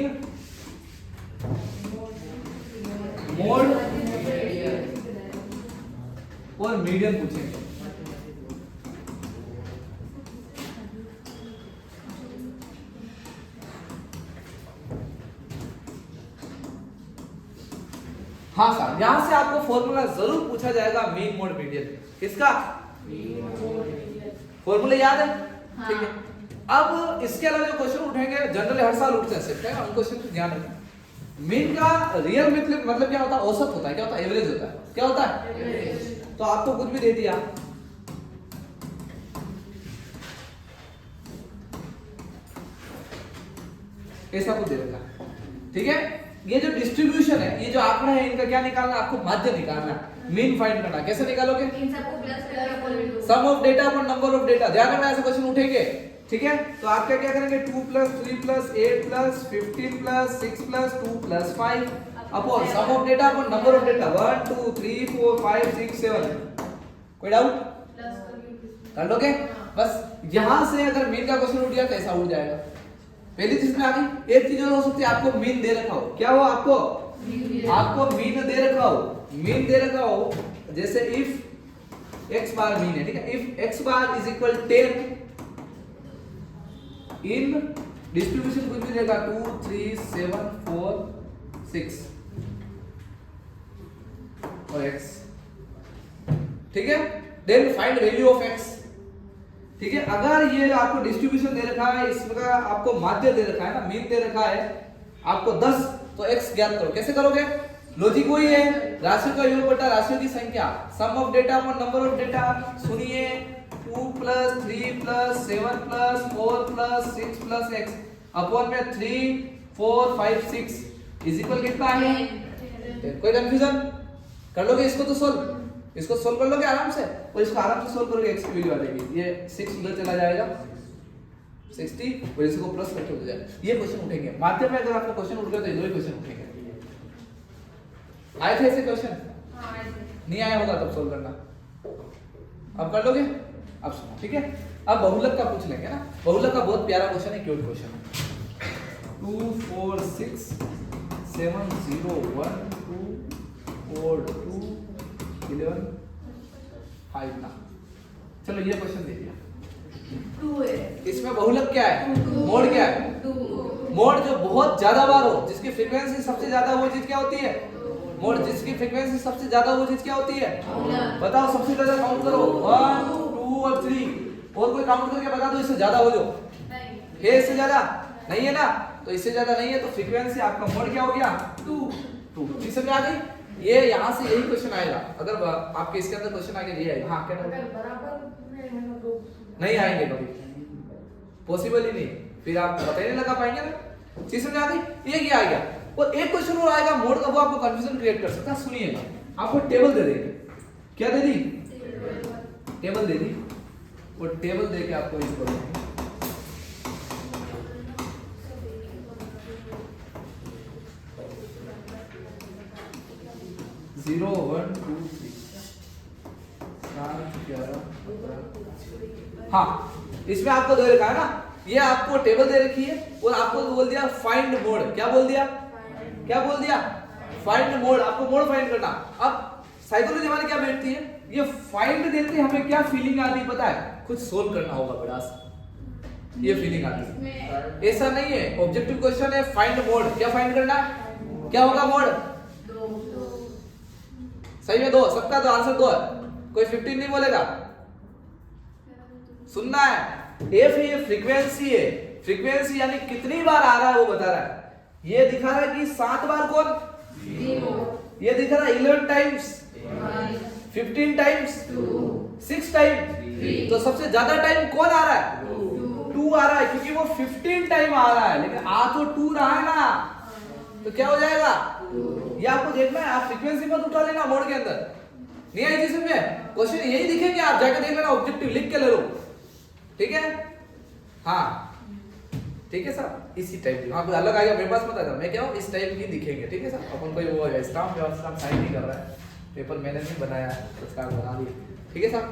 मोड और मीडियन पूछेंगे। हाँ सर, यहां से आपको फॉर्मूला जरूर पूछा जाएगा मेन मोड मीडियन। किसका? फॉर्मूला याद है? ठीक है। अब इसके अलावा जो क्वेश्चन उठेंगे जनरली हर साल उठते हैं, हम क्वेश्चन को ध्यान रखें। मीन का रियल मतलब क्या होता है? औसत होता है। क्या होता है? एवरेज होता है। क्या होता है? तो आपको कुछ भी दे दिया, ऐसा कुछ दे देगा, ठीक है? ये जो डिस्ट्रीब्यूशन है, ये जो आंकड़ा है, इनका क्या निकालना? आपको माध्य निकालना, मीन फाइंड करना। कैसे निकालोगे? इन सबको प्लस करके sum of data upon number of data. ध्यान रखना, ऐसे क्वेश्चन उठेंगे, ठीक है? तो आप क्या करेंगे? 2 + 3 + 8 + 15 + 6 + 2 + 5 upon sum of data upon number of data 1 2 3 4 5 6 7। कोई डाउट? कर लोगे? बस यहां से अगर मीन का क्वेश्चन उठ गया तो ऐसा उठ जाएगा। पहली चीज में आ गई। एक चीज और हो सकती है, आपको मीन दे रखा हो। क्या हो? आपको मीन दे रखा हो। मीन दे रखा हो, जैसे इफ x बार मीन है, ठीक है? If x bar is equal 10 in distribution कुछ भी देगा 2 3 7 4 6 और x, ठीक है? Then find value of x, ठीक है? अगर ये आपको डिस्ट्रीब्यूशन दे रखा है, इसका आपको माध्य दे रखा है ना, मीन दे रखा है आपको 10, तो x ज्ञात करो। कैसे करोगे? लॉजिक वही है, राशियों का योग बटा राशियों की संख्या, sum of data upon number of data. सुनिए, 2 + 3 + 7 + 4 + 6 + x अपॉन में 3 4 5 6 इज इक्वल कितना है? कोई कंफ्यूजन? कर लोगे इसको? तो सोल्व, इसको सोल्व कर लोगे आराम से, और इसको आराम से सोल्व करोगे, x की वैल्यू आ जाएगी। ये 6 उधर चला जाएगा 60 और इसको प्लस करके हो जाएगा। ये क्वेश्चन उठेंगे माध्य में। अगर आपका क्वेश्चन उठ गया तो ये दो ही क्वेश्चन उठेंगे। आए थे ऐसे क्वेश्चन? नहीं आया होगा तब सोल्व करना। अब कर लोगे? अब सुनो, ठीक है? अब बहुलक का पूछ लेंगे ना। बहुलक का बहुत प्यारा क्वेश्चन है, क्यूट क्वेश्चन है। 2 4 6 7 0 1 2 4 2 11 5 ना। चलो ये क्वेश्चन दे दिया। 2 है। इसमें बहुलक क्या है? मोड क्या है? 2। मोड जो बहुत ज्यादा बार हो, जिसकी फ्रीक्वेंसी सबसे ज्यादा, वो चीज क्या होती है? मोड। जिसकी फ्रीक्वेंसी सबसे ज्यादा, वो चीज क्या होती है? बताओ, सबसे ज्यादा काउंट करो। 1 2 और 3, और कोई काउंट करके बता दो इससे ज्यादा हो जो। नहीं है इससे ज्यादा? नहीं है ना? तो इससे ज्यादा नहीं है, तो फ्रीक्वेंसी आपका मोड क्या हो गया? 2। ठीक समझ आ गई? ये यहाँ से यही क्वेश्चन आएगा। अगर आपके इसके अंदर क्वेश्चन आगे ये आएगा। हाँ, क्या नहीं आएंगे कभी, पॉसिबल ही नहीं, फिर आप पता ही नहीं लगा पाएंगे ना। चीज समझ आ गई? ये आ गया। और एक क्वेश्चन और आएगा मोड का, वो आपको कंफ्यूजन क्रिएट कर सकता है। सुनिएगा, आपको टेबल दे देंगे। क्या दे दी? टेबल दे दी, और टेबल दे के आपको इसको देंगे। जीरो 1 2 3 7 11। हाँ, इसमें आपको दे रखा है ना, ये आपको टेबल दे रखी है, और आपको बोल दिया फाइंड मोड। क्या बोल दिया? क्या बोल दिया? Find mode. आपको मोड फाइंड करना। अब साइकोलॉजी वाली क्या बैठती है, ये फाइंड देते हमें क्या फीलिंग आती है पता है? खुद सोल्व करना होगा बड़ा सा, ये फीलिंग आती है। ऐसा नहीं है, ऑब्जेक्टिव क्वेश्चन है, फाइंड मोड। क्या फाइंड करना? क्या होगा मोड? सही में 2, सबका तो आंसर 2 है, कोई 15 नहीं बोलेगा। सुनना है, एफ ये फ्रीक्वेंसी है, फ्रीक्वेंसी यानी कितनी बार आ रहा है वो बता रहा है। ये दिखा रहा है कि 7 बार कौन? 0। ये दिखा रहा है 11 टाइम्स, 15 टाइम्स, 6 टाइम। तो सबसे ज्यादा टाइम कौन आ रहा है? 2 आ रहा है, क्योंकि वो 15 टाइम आ रहा है, लेकिन आ तो 2 रहा है ना, तो क्या हो जाएगा? ये आपको देखना है, आप फ्रीक्वेंसी मत उठा लेना मोड के अंदर। नहीं आई चीज में? क्वेश्चन यही दिखेंगे, आप जाके देख लेना, ऑब्जेक्टिव लिख के ले लो, ठीक है? हाँ ठीक है सर, इसी टाइप की। हाँ कोई अलग आएगा मेरे पास मत आएगा, मैं क्या हूँ इस टाइप की दिखेंगे, ठीक है सर? अपन कोई वो स्टाम्प साइन नहीं कर रहा है, पेपर मैंने नहीं बनाया, सरकार बना दी, ठीक है साहब,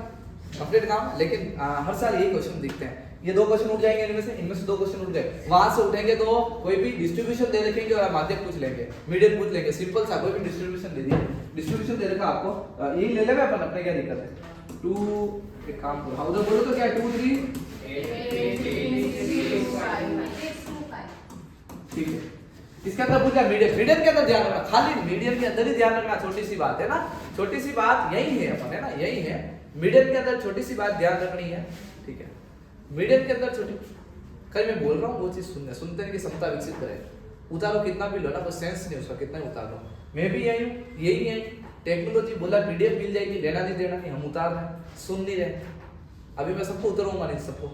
कंप्लीट काम। लेकिन हर साल यही क्वेश्चन दिखते हैं। ये 2 क्वेश्चन उठ जाएंगे इनमें से 2 क्वेश्चन उठ गए, वहां से उठेंगे तो कोई भी डिस्ट्रीब्यूशन दे रखेंगे और माध्यम पूछ लेंगे, मीडियन पूछ लेंगे, सिंपल सा कोई भी डिस्ट्रीब्यूशन दे दिया, डिस्ट्रीब्यूशन दे रखा आपको, यही ले लेंगे अपन, अपने क्या दिक्कत है। 2 एक काम करो, उधर बोलो तो क्या है, 2 3 ठीक है। इसके अंदर पूछा मीडियन, मीडियन के अंदर ध्यान रखना, खाली मीडियन के अंदर ही ध्यान रखना, छोटी सी बात है ना, छोटी सी बात यही है अपन, है ना, यही है मीडियन के अंदर छोटी सी बात ध्यान रखनी है, ठीक है। मीडियन के अंदर छोटी, कल मैं बोल रहा हूँ वो चीज सुनने की क्षमता विकसित करें, उतारो कितना भी लो ना, कोई सेंस नहीं उसका, कितना ही उतार लो। मैं भी यही हूँ, यही है टेक्नोलॉजी, बोला पीडीएफ मिल जाएगी, लेना नहीं देना नहीं, हम उतार रहे हैं, सुन नहीं रहे। अभी मैं सबको उतरूंगा नहीं, सबको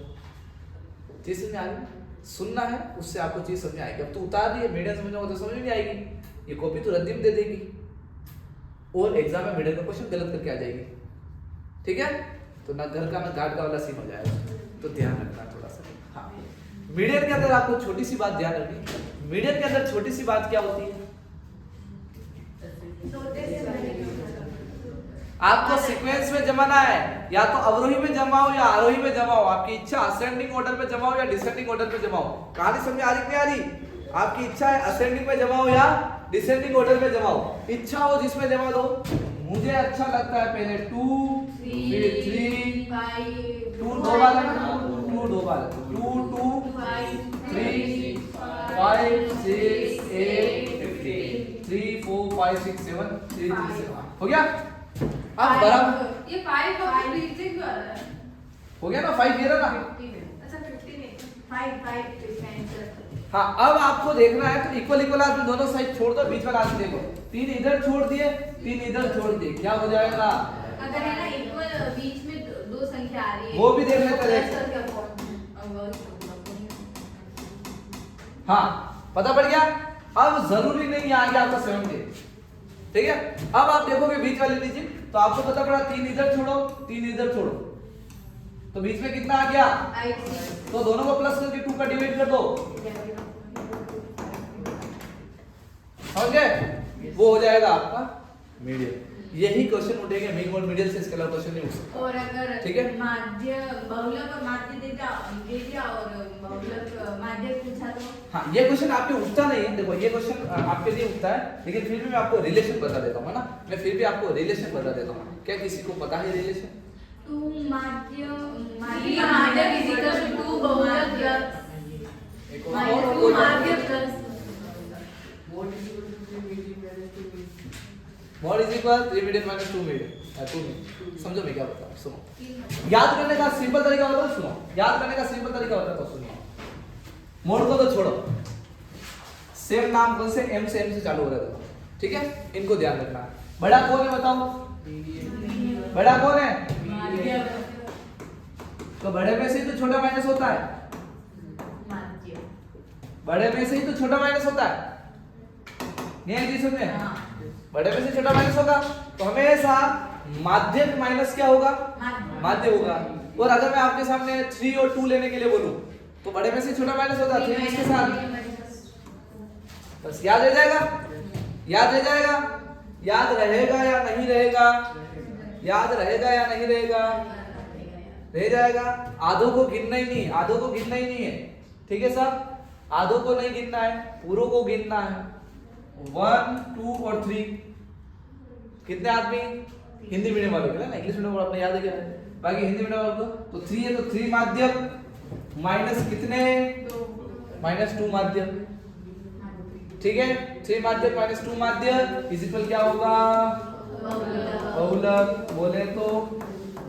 चीज समझ आ रही, सुनना है, उससे आपको चीज समझ आएगी। अब तो उतार दिए, मीडियम समझोगे तो समझ नहीं आएगी, ये कॉपी तो रद्दी में दे देगी और एग्जाम में मीडियम का क्वेश्चन गलत करके आ जाएगी, ठीक है। तो ना घर का ना घाट का वाला सीन हो जाएगा, तो ध्यान रखना थोड़ा सा। हाँ, मीडियन के अंदर आपको छोटी सी बात ध्यान रखनी, मीडियन के अंदर छोटी सी बात क्या होती है, आपको सीक्वेंस में जमाना है, या तो अवरोही में जमाओ या आरोही में जमाओ, आपकी इच्छा असेंडिंग ऑर्डर में जमाओ या डिसेंडिंग ऑर्डर में जमाओ। कहानी समझ आ रही नहीं आ रही, आपकी इच्छा है असेंडिंग में जमाओ या डिसेंडिंग ऑर्डर में जमाओ, इच्छा हो जिसमें जमा दो। मुझे अच्छा लगता है पहले 2 फिर 3 5 2 दो बार 2 दो बार 2 2 3 5 6 8 3 4 5 6 7 3 7 हो गया। अब बराबर ये 5 का रीजन क्यों आ रहा है, हो गया ना, 5 ये रहा ना, अच्छा 15 नहीं 5 डिफरेंस। हाँ, अब आपको देखना है तो इक्वल इक्वल आदमी दोनों साइड छोड़ दो, बीच वाला आदमी देखो, 3 इधर छोड़ दिए 3 इधर छोड़ दिए, क्या हो जाएगा, अगर है ना इक्वल बीच में 2 संख्या आ रही है वो भी देख लेते हैं। हाँ, पता पड़ गया। अब जरूरी नहीं है आगे आपका 70, ठीक है। अब आप देखोगे बीच वाले लीजिए, तो आपको पता पड़ा 3 इधर छोड़ो 3 इधर छोड़ो, तो बीच में कितना आ गया, तो दोनों को प्लस करके 2 का डिवाइड कर दो, समझ गए, वो हो जाएगा आपका मीडियन। यही क्वेश्चन उठेंगे मीन और मीडियन से, इसके अलावा क्वेश्चन नहीं उठ सकता। और अगर ठीक है, माध्य बहुलक और माध्य दे दिया और बहुलक माध्य पूछा तो, हाँ, ये क्वेश्चन आपके उठता नहीं है, देखो ये क्वेश्चन आपके लिए उठता है, लेकिन फिर भी मैं आपको रिलेशन बता देता हूँ, है ना, मैं फिर भी आपको रिलेशन बता देता हूँ। क्या किसी को पता है रिलेशन, 2 माध्य इज इक्वल टू 2 बहुलक प्लस माइनस 2 माध्य plus mod is equal 3 median minus 2 median, 2 median. समझो मैं क्या बता रहा हूँ, सुनो, याद करने का सिंपल तरीका बताओ, सुनो, याद करने का सिंपल तरीका बताता हूँ, सुनो। मोड को तो छोड़ो, सेम नाम कौन से एम से चालू हो रहा था, ठीक है, इनको ध्यान रखना है। बड़ा कौन है बताओ, बड़ा कौन है, तो बड़े में से ही तो छोटा माइनस होता है, बड़े में से ही तो छोटा माइनस होता है, नहीं है जी, सुनने, बड़े में से छोटा माइनस होगा, तो हमेशा माध्यक माइनस क्या होगा, माध्य होगा। और अगर मैं आपके सामने 3 और 2 लेने के लिए बोलूं, तो बड़े में से छोटा माइनस होगा 3 इसके साथ, बस याद रह जाएगा, याद रह जाएगा, याद रहेगा या नहीं रहेगा, याद रहेगा या नहीं रहेगा, रह जाएगा। आधों को गिनना ही नहीं, आधों को गिनना ही नहीं है, ठीक है साहब, आधों को नहीं गिनना है, पूरों को गिनना है। 1 2 और 3 कितने आदमी, हिंदी मीडियम वालों के लिए ना, इंग्लिश मीडियम वालों को याद है क्या, बाकी हिंदी मीडियम वालों को तो 3 है, तो 3 माध्यक माइनस कितने, -2 माध्यक, ठीक है, 3 माध्यक माइनस 2 माध्यक इज इक्वल क्या होगा, बहुलक, बोले तो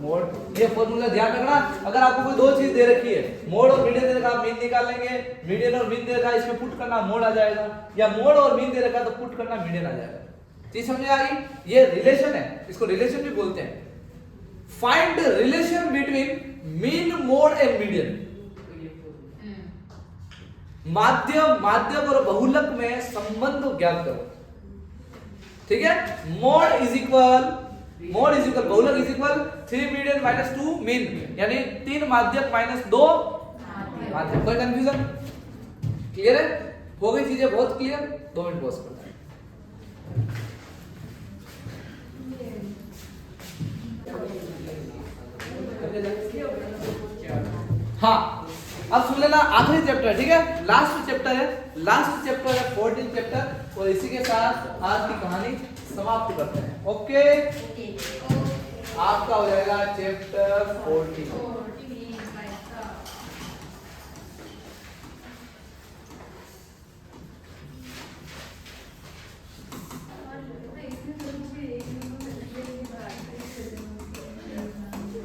मोड। ये फॉर्मूला ध्यान रखना, अगर आपको कोई 2 चीज दे रखी है, मोड और मीडियन दे रखा, आप मीन निकाल लेंगे, मीडियन और मीन दे रखा, इसमें पुट करना मोड आ जाएगा, या मोड और मीन दे रखा तो पुट करना मीडियन आ जाएगा। चीज समझ आ रही, ये रिलेशन है, इसको रिलेशन भी बोलते हैं। Find relation between mean, mode and median. माध्यम, माध्यम और बहुलक में संबंध ज्ञात करो, ठीक है। मोड इज इक्वल बहुलक is equal 3 median minus 2 mean, यानी 3 माध्यक माइनस 2 माध्यक। कोई कंफ्यूजन, क्लियर है, हो गई चीजें बहुत क्लियर। 2 मिनट पॉज करते हैं। ले जा। हाँ अब सुन लेना आखिरी चैप्टर, ठीक है, लास्ट चैप्टर है, लास्ट चैप्टर है 14 चैप्टर, और इसी के साथ आज की कहानी समाप्त करते हैं। ओके, आपका हो जाएगा चैप्टर 14।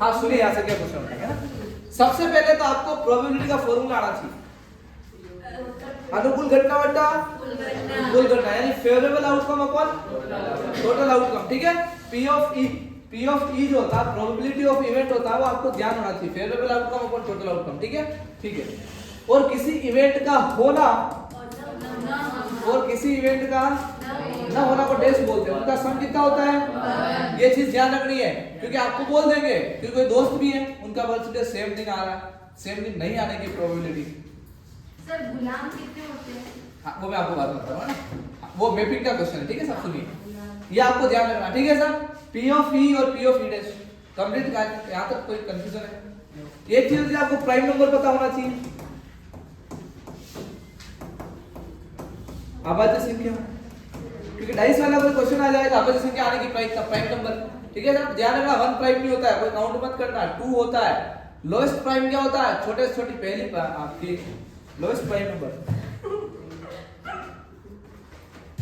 हाँ सुनिए, यहाँ से क्या क्वेश्चन उठेगा ना। सबसे पहले तो आपको प्रोबेबिलिटी का फॉर्मूला आना चाहिए। अनुकूल घटना बटा कुल घटना, यानी favourable outcome upon total outcome, ठीक है। पी ऑफ ई जो होता है प्रोबेबिलिटी ऑफ इवेंट होता है, वो आपको ध्यान होना चाहिए, favourable outcome upon total outcome, ठीक है, ठीक है। और किसी इवेंट का होना और किसी इवेंट का ना होना को डेस बोलते हैं, उनका सम कितना होता है, ये चीज ध्यान रखनी है, क्योंकि आपको बोल देंगे कि कोई दोस्त भी है उनका बर्थडे सेम दिन आ रहा है, सेम दिन नहीं आने की प्रोबेबिलिटी। सर गुलाम कितने होते हैं? हाँ वो मैं आपको बात बताऊंगा ना, वो मैपिंग का क्वेश्चन है, ठीक है सब सुनिए, ये आपको ध्यान रखना, ठीक है सर। पी ऑफ ई और P of E dash complete, यहाँ तक कोई कंफ्यूजन है? एक चीज आपको प्राइम नंबर पता होना चाहिए, अभाज्य संख्या, क्योंकि डाइस वाला कोई क्वेश्चन आ जाएगा अभाज्य संख्या आने की प्राइम नंबर, ठीक है सर। ध्यान रखना 1 प्राइम नहीं होता है, कोई काउंट मत करना, 2 होता है। लोएस्ट प्राइम क्या होता है, छोटे से छोटी पहली आपकी लोएस्ट प्राइम नंबर,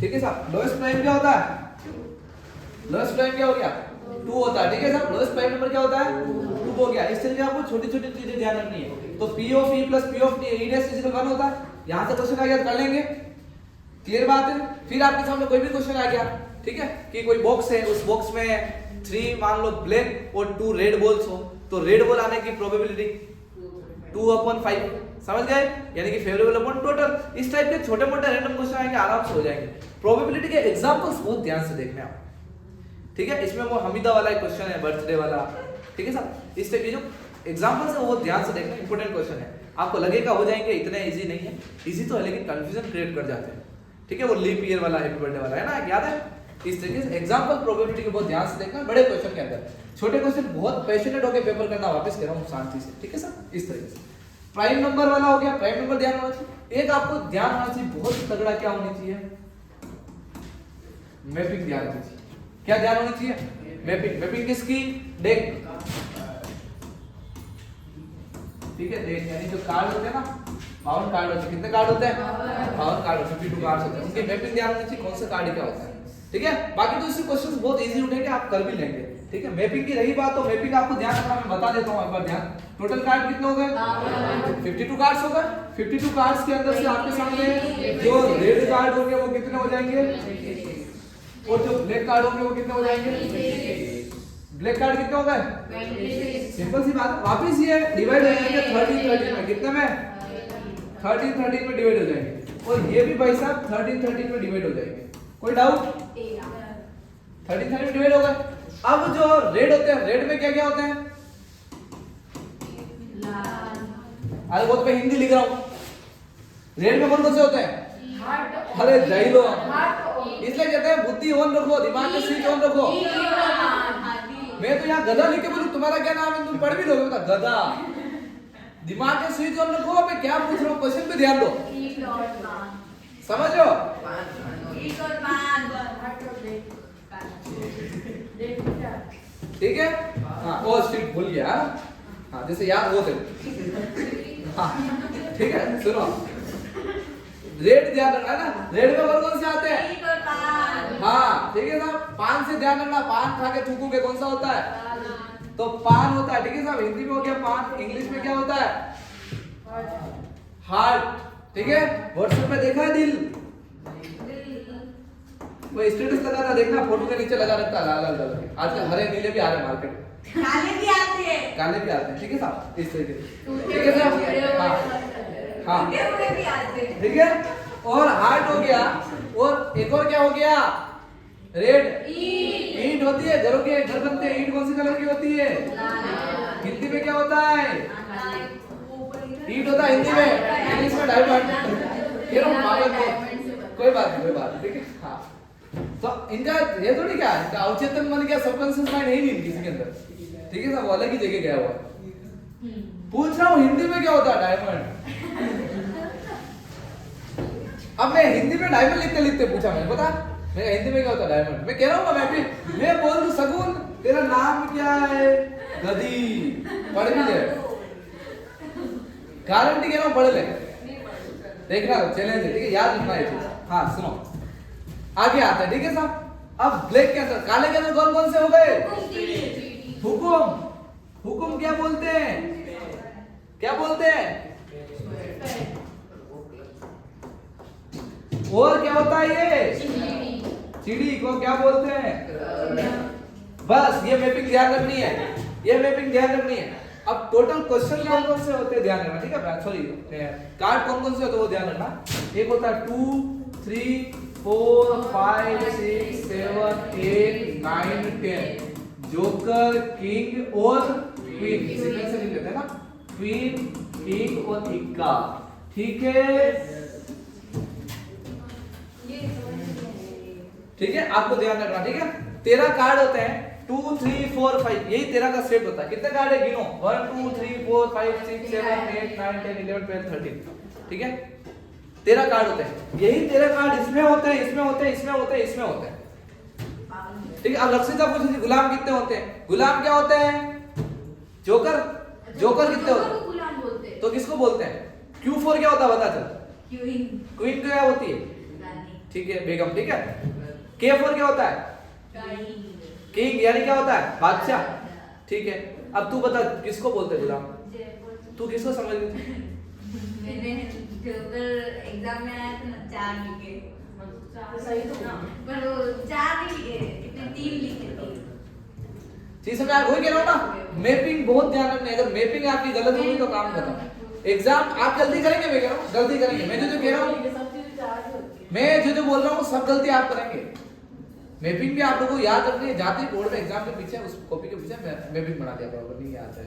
ठीक है साहब। लोएस्ट प्राइम क्या होता है, लोएस्ट प्राइम क्या हो गया, 2 होता है, ठीक है साहब। लोएस्ट प्राइम नंबर क्या होता है, 2 हो गया। इस तरीके आपको छोटी छोटी चीजें ध्यान रखनी है। तो P of E plus P of E dash equal 1 होता है, यहां से क्वेश्चन आ गया कर लेंगे, क्लियर बात है। फिर आपके सामने कोई भी क्वेश्चन आ गया, ठीक है, कि कोई बॉक्स है, उस बॉक्स में 3 मान लो ब्लैक और 2 रेड बॉल्स हो, तो रेड बॉल आने की प्रोबेबिलिटी 2/5, समझ गए, यानी कि फेवरेबल अपॉन टोटल। इस टाइप के छोटे मोटे रैंडम क्वेश्चन आएंगे, आराम से हो जाएंगे। प्रोबेबिलिटी के एग्जांपल्स बहुत ध्यान से देखने आप, ठीक है। इसमें वो हमीदा वाला एक क्वेश्चन है, बर्थडे वाला, ठीक है साहब। इस टाइप के जो एग्जांपल्स है वो ध्यान से देखना, इंपॉर्टेंट क्वेश्चन है। आपको लगेगा हो जाएंगे, इतने इजी नहीं है, इजी तो है लेकिन कंफ्यूजन क्रिएट कर जाते हैं, ठीक है। वो लीप ईयर वाला, हैप्पी बर्थडे वाला है ना, याद है। इस तरीके से एग्जांपल प्रोबेबिलिटी के बहुत ध्यान से देखना, बड़े क्वेश्चन के अंदर छोटे क्वेश्चन बहुत पैशनेट होकर पेपर करना, वापस कह रहा हूं शांति से, ठीक है सर। इस तरीके से प्राइम नंबर वाला हो गया, प्राइम नंबर ध्यान होना चाहिए। एक आपको ध्यान होना चाहिए बहुत तगड़ा, क्या होनी चाहिए, मैपिंग ध्यान होनी चाहिए। क्या ध्यान होनी चाहिए, मैपिंग। मैपिंग किसकी, देख, ठीक है, देख यानी जो कार्ड होते हैं ना, 52 कार्ड होते हैं, कितने कार्ड होते हैं, 52 कार्ड, 52 कार्ड होते हैं, उनकी मैपिंग ध्यान होनी चाहिए, कौन सा कार्ड क्या होता है, ठीक है। बाकी तो इससे क्वेश्चंस बहुत इजी उठेंगे, आप कर भी लेंगे, ठीक है। मैपिंग की रही बात, तो मैपिंग आपको ध्यान रखना, मैं बता देता हूं एक बार ध्यान। टोटल कार्ड कितने हो गए, 52 कार्ड्स हो गए। 52 कार्ड्स के अंदर से आपके सामने जो रेड कार्ड होंगे वो कितने हो जाएंगे, और जो ब्लैक कार्ड होंगे वो कितने हो जाएंगे, ब्लैक कार्ड कितने हो गए, सिंपल सी बात है। वापस ये डिवाइड हो जाएंगे 13 में, कितने में, 13 में डिवाइड हो जाएंगे, और ये भी भाई साहब 13 में डिवाइड हो जाएंगे। कोई डाउट, 13 में डिवाइड हो गए। अब जो रेड होते हैं, रेड में क्या क्या होते हैं, अरे वो तो मैं हिंदी लिख रहा हूँ, रेड में कौन कौन से होते हैं, अरे जय लो, इसलिए कहते हैं बुद्धि ऑन रखो, दिमाग का स्विच ऑन रखो। मैं तो यहाँ गधा लिख के बोलूं, तुम्हारा क्या नाम है, तुम पढ़ भी लोगे, बता गधा। दिमाग का स्विच ऑन रखो, मैं क्या पूछ रहा हूँ क्वेश्चन पे ध्यान दो, समझ लो। ठीक है, हाँ वो स्ट्रिक्ट भूल गया, हाँ जैसे याद हो थे, हाँ ठीक है। सुनो, रेड ध्यान रखना ना, रेड में कौन कौन से आते हैं, हाँ ठीक है साहब। पान से ध्यान रखना, पान खा के थूकोगे कौन सा होता है, तो पान होता है, ठीक है साहब। हिंदी में हो गया पान, इंग्लिश में क्या होता है, हार्ट, ठीक है। व्हाट्सएप में देखा है दिल, वो स्टेटस लगा था देखना, फोटो के नीचे लगा रखता है लाल लाल कलर के, आजकल हरे नीले भी आ रहे हैं मार्केट में, काले भी आते हैं, काले भी आते हैं, ठीक है साहब। इस तरीके से, ठीक है साहब, हाँ भी आते हैं, ठीक है। और हार्ट हो गया, और एक और क्या हो गया, रेड, ईंट होती है, घरों के घर बनते हैं, ईंट कौन सी कलर की होती है, हिंदी में क्या होता है, ईंट होता है हिंदी में, इंग्लिश में डायमंड। कोई बात नहीं, कोई बात नहीं, ठीक है, हाँ। तो इनका ये थोड़ी क्या है, इनका अवचेतन मन क्या, सबकॉन्शियस माइंड है ही नहीं किसी के अंदर, ठीक है साहब, वो अलग ही जगह गया हुआ है। पूछ रहा हूँ हिंदी में क्या होता है डायमंड। अब मैं हिंदी में डायमंड लिखते लिखते पूछा मैंने, पता मैं हिंदी में क्या होता है डायमंड। मैं कह रहा हूँ ना, मैं बोल दूं सगुन तेरा नाम क्या है, गधी पढ़ भी ले, गारंटी कह रहा हूँ पढ़ ले, देखना चैलेंज है, ठीक है, याद रखना है। हाँ सुनो आगे आता है, ठीक है साहब। अब ब्लैक के अंदर, काले के अंदर कौन कौन से हो गए, हुकुम। हुकुम क्या बोलते हैं, क्या बोलते हैं, और क्या होता है ये, चिड़ी को क्या बोलते हैं। बस ये मैपिंग ध्यान रखनी है, ये मैपिंग ध्यान रखनी है। अब टोटल क्वेश्चन कौन कौन से होते हैं ध्यान रखना, ठीक है। सॉरी कार्ड कौन कौन से होते हैं वो ध्यान रखना। एक होता है 2 3 4 5 6 7 8 9 10, जोकर, किंग और क्वीन, सीक्वेंस से लिख लेते हैं ना, क्वीन, किंग और इक्का, ठीक है। ठीक है, आपको ध्यान रखना, ठीक है। 13 कार्ड होते हैं, 2 3 4 5, यही 13 का सेट होता है। कितने कार्ड है गिनो, 1 2 3 4 5 6 7 8 9 10 11 12 13, ठीक है। 13 कार्ड होते हैं, यही 13 कार्ड इसमें होते हैं, इसमें होते हैं, इसमें होते हैं, इसमें होते हैं, ठीक है। अब रक्षिता पूछी थी गुलाम कितने होते हैं, गुलाम क्या होते हैं, जोकर, जोकर कितने होते हैं, गुलाम बोलते हैं। तो किसको बोलते हैं, Q4 क्या होता है बता चल, क्वीन, क्वीन क्या होती है, रानी, ठीक है, बेगम, ठीक है। K4 क्या होता है, किंग यानी क्या होता है, बादशाह, ठीक है। अब तू बता किसको बोलते हैं गुलाम, तू किसको समझ रही थी। मैंने जोकर एग्जाम में आया था ना, 4 लिखे, सही तो ना, पर वो 4 नहीं लिखे, कितने 3 लिखे थे। चीज समझ आ वही कह रहा हूं ना, मैपिंग बहुत ध्यान रखना है। अगर मैपिंग आपकी गलत होगी तो काम खत्म। एग्जाम आप गलती करेंगे, मैं कह रहा हूं गलती करेंगे, मैं जो कह रहा हूं, मैं जो बोल रहा हूं सब गलती आप करेंगे। मैपिंग भी आप लोगों को याद रखनी है, जाते ही बोर्ड में एग्जाम के पीछे उस कॉपी के पीछे मैपिंग बना दिया करो, नहीं याद है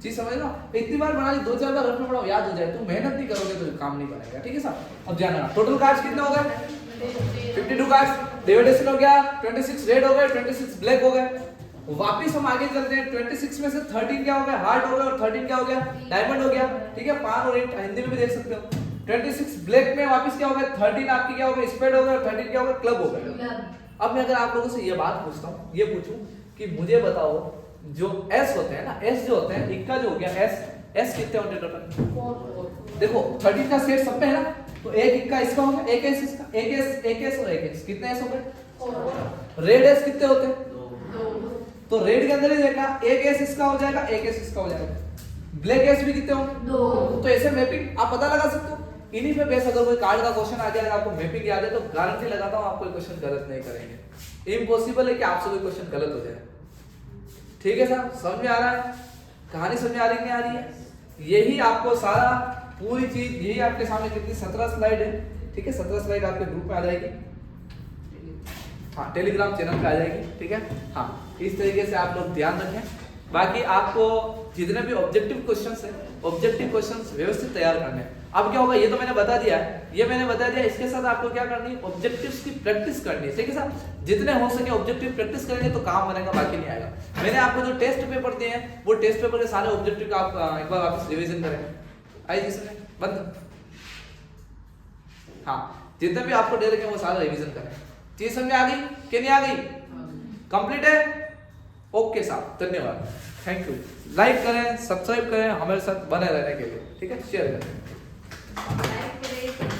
चीज समझ लो। इतनी बार बना ली, 2-4 बार रखना पड़ा, याद हो जाए। तुम मेहनत नहीं करोगे तो काम नहीं बनेगा, ठीक है साहब। अब ध्यान रखना, टोटल कार्ड्स कितने हो गए, 52 कार्ड्स। डिवाइडेशन हो गया, 26 रेड हो गए, 26 ब्लैक हो गए। वापिस हम आगे चलते हैं, 26 में से 13 क्या हो गया, हार्ट हो गया, और 13 क्या हो गया, डायमंड हो गया, ठीक है। 5 और 8 हिंदी में भी देख सकते हो। 26 ब्लैक में वापिस क्या हो गया, 13 आपकी क्या हो गया, स्पेड हो गया, और 13 क्या हो गया, क्लब हो गया। अब मैं अगर आप लोगों से ये बात पूछता हूँ, ये पूछूं कि मुझे बताओ जो एस होते हैं ना, एस जो होते हैं, इक्का जो हो गया एस कितने होते हैं टोटल, देखो 13 का सेट सब पे है ना, तो एक इक्का इसका हो गया, एक एस इसका, एक एस और एक एस, कितने एस हो गए, रेड एस कितने होते हैं, तो रेड के अंदर ही देखना, एक एस इसका हो जाएगा, एक एस इसका हो जाएगा। ब्लैक एस भी कितने होंगे, 2। तो ऐसे मैपिंग आप पता लगा सकते हो। इन्हीं पे बेस अगर कोई कार्ड का क्वेश्चन आ जाए, आपको मैपिंग याद है, तो गारंटी लगाता हूं आप कोई क्वेश्चन गलत नहीं करेंगे। इम्पॉसिबल है कि आपसे कोई क्वेश्चन गलत हो जाए, ठीक है साहब। समझ में आ रहा है, कहानी समझ में आ रही नहीं आ रही है। यही आपको सारा पूरी चीज, यही आपके सामने कितनी 17 स्लाइड है, ठीक है। 17 स्लाइड आपके ग्रुप में आ जाएगी, हाँ टेलीग्राम चैनल पे आ जाएगी, ठीक है। हाँ इस तरीके से आप लोग ध्यान रखें। बाकी आपको जितने भी ऑब्जेक्टिव क्वेश्चंस है, ऑब्जेक्टिव क्वेश्चंस व्यवस्थित तैयार करने हैं। अब क्या होगा, ये तो मैंने बता दिया है, ये मैंने बता दिया, इसके साथ आपको क्या करनी है, ऑब्जेक्टिव्स की प्रैक्टिस करनी है, ठीक है साहब। जितने हो सके ऑब्जेक्टिव प्रैक्टिस करेंगे तो काम बनेगा, बाकी नहीं आएगा। मैंने आपको जो टेस्ट पेपर दिए हैं, वो टेस्ट पेपर के सारे ऑब्जेक्टिव का आप एक बार वापस रिवीजन करें। आइए जिसने बंद, हाँ जितने भी आपको दे रखे हैं वो सारा रिवीजन करें। चीज समझ आ गई कि नहीं आ गई, कंप्लीट है, ओके साहब, धन्यवाद, थैंक यू। लाइक करें, सब्सक्राइब करें, हमारे साथ बने रहने के लिए, ठीक है, शेयर करें। लाइक करें।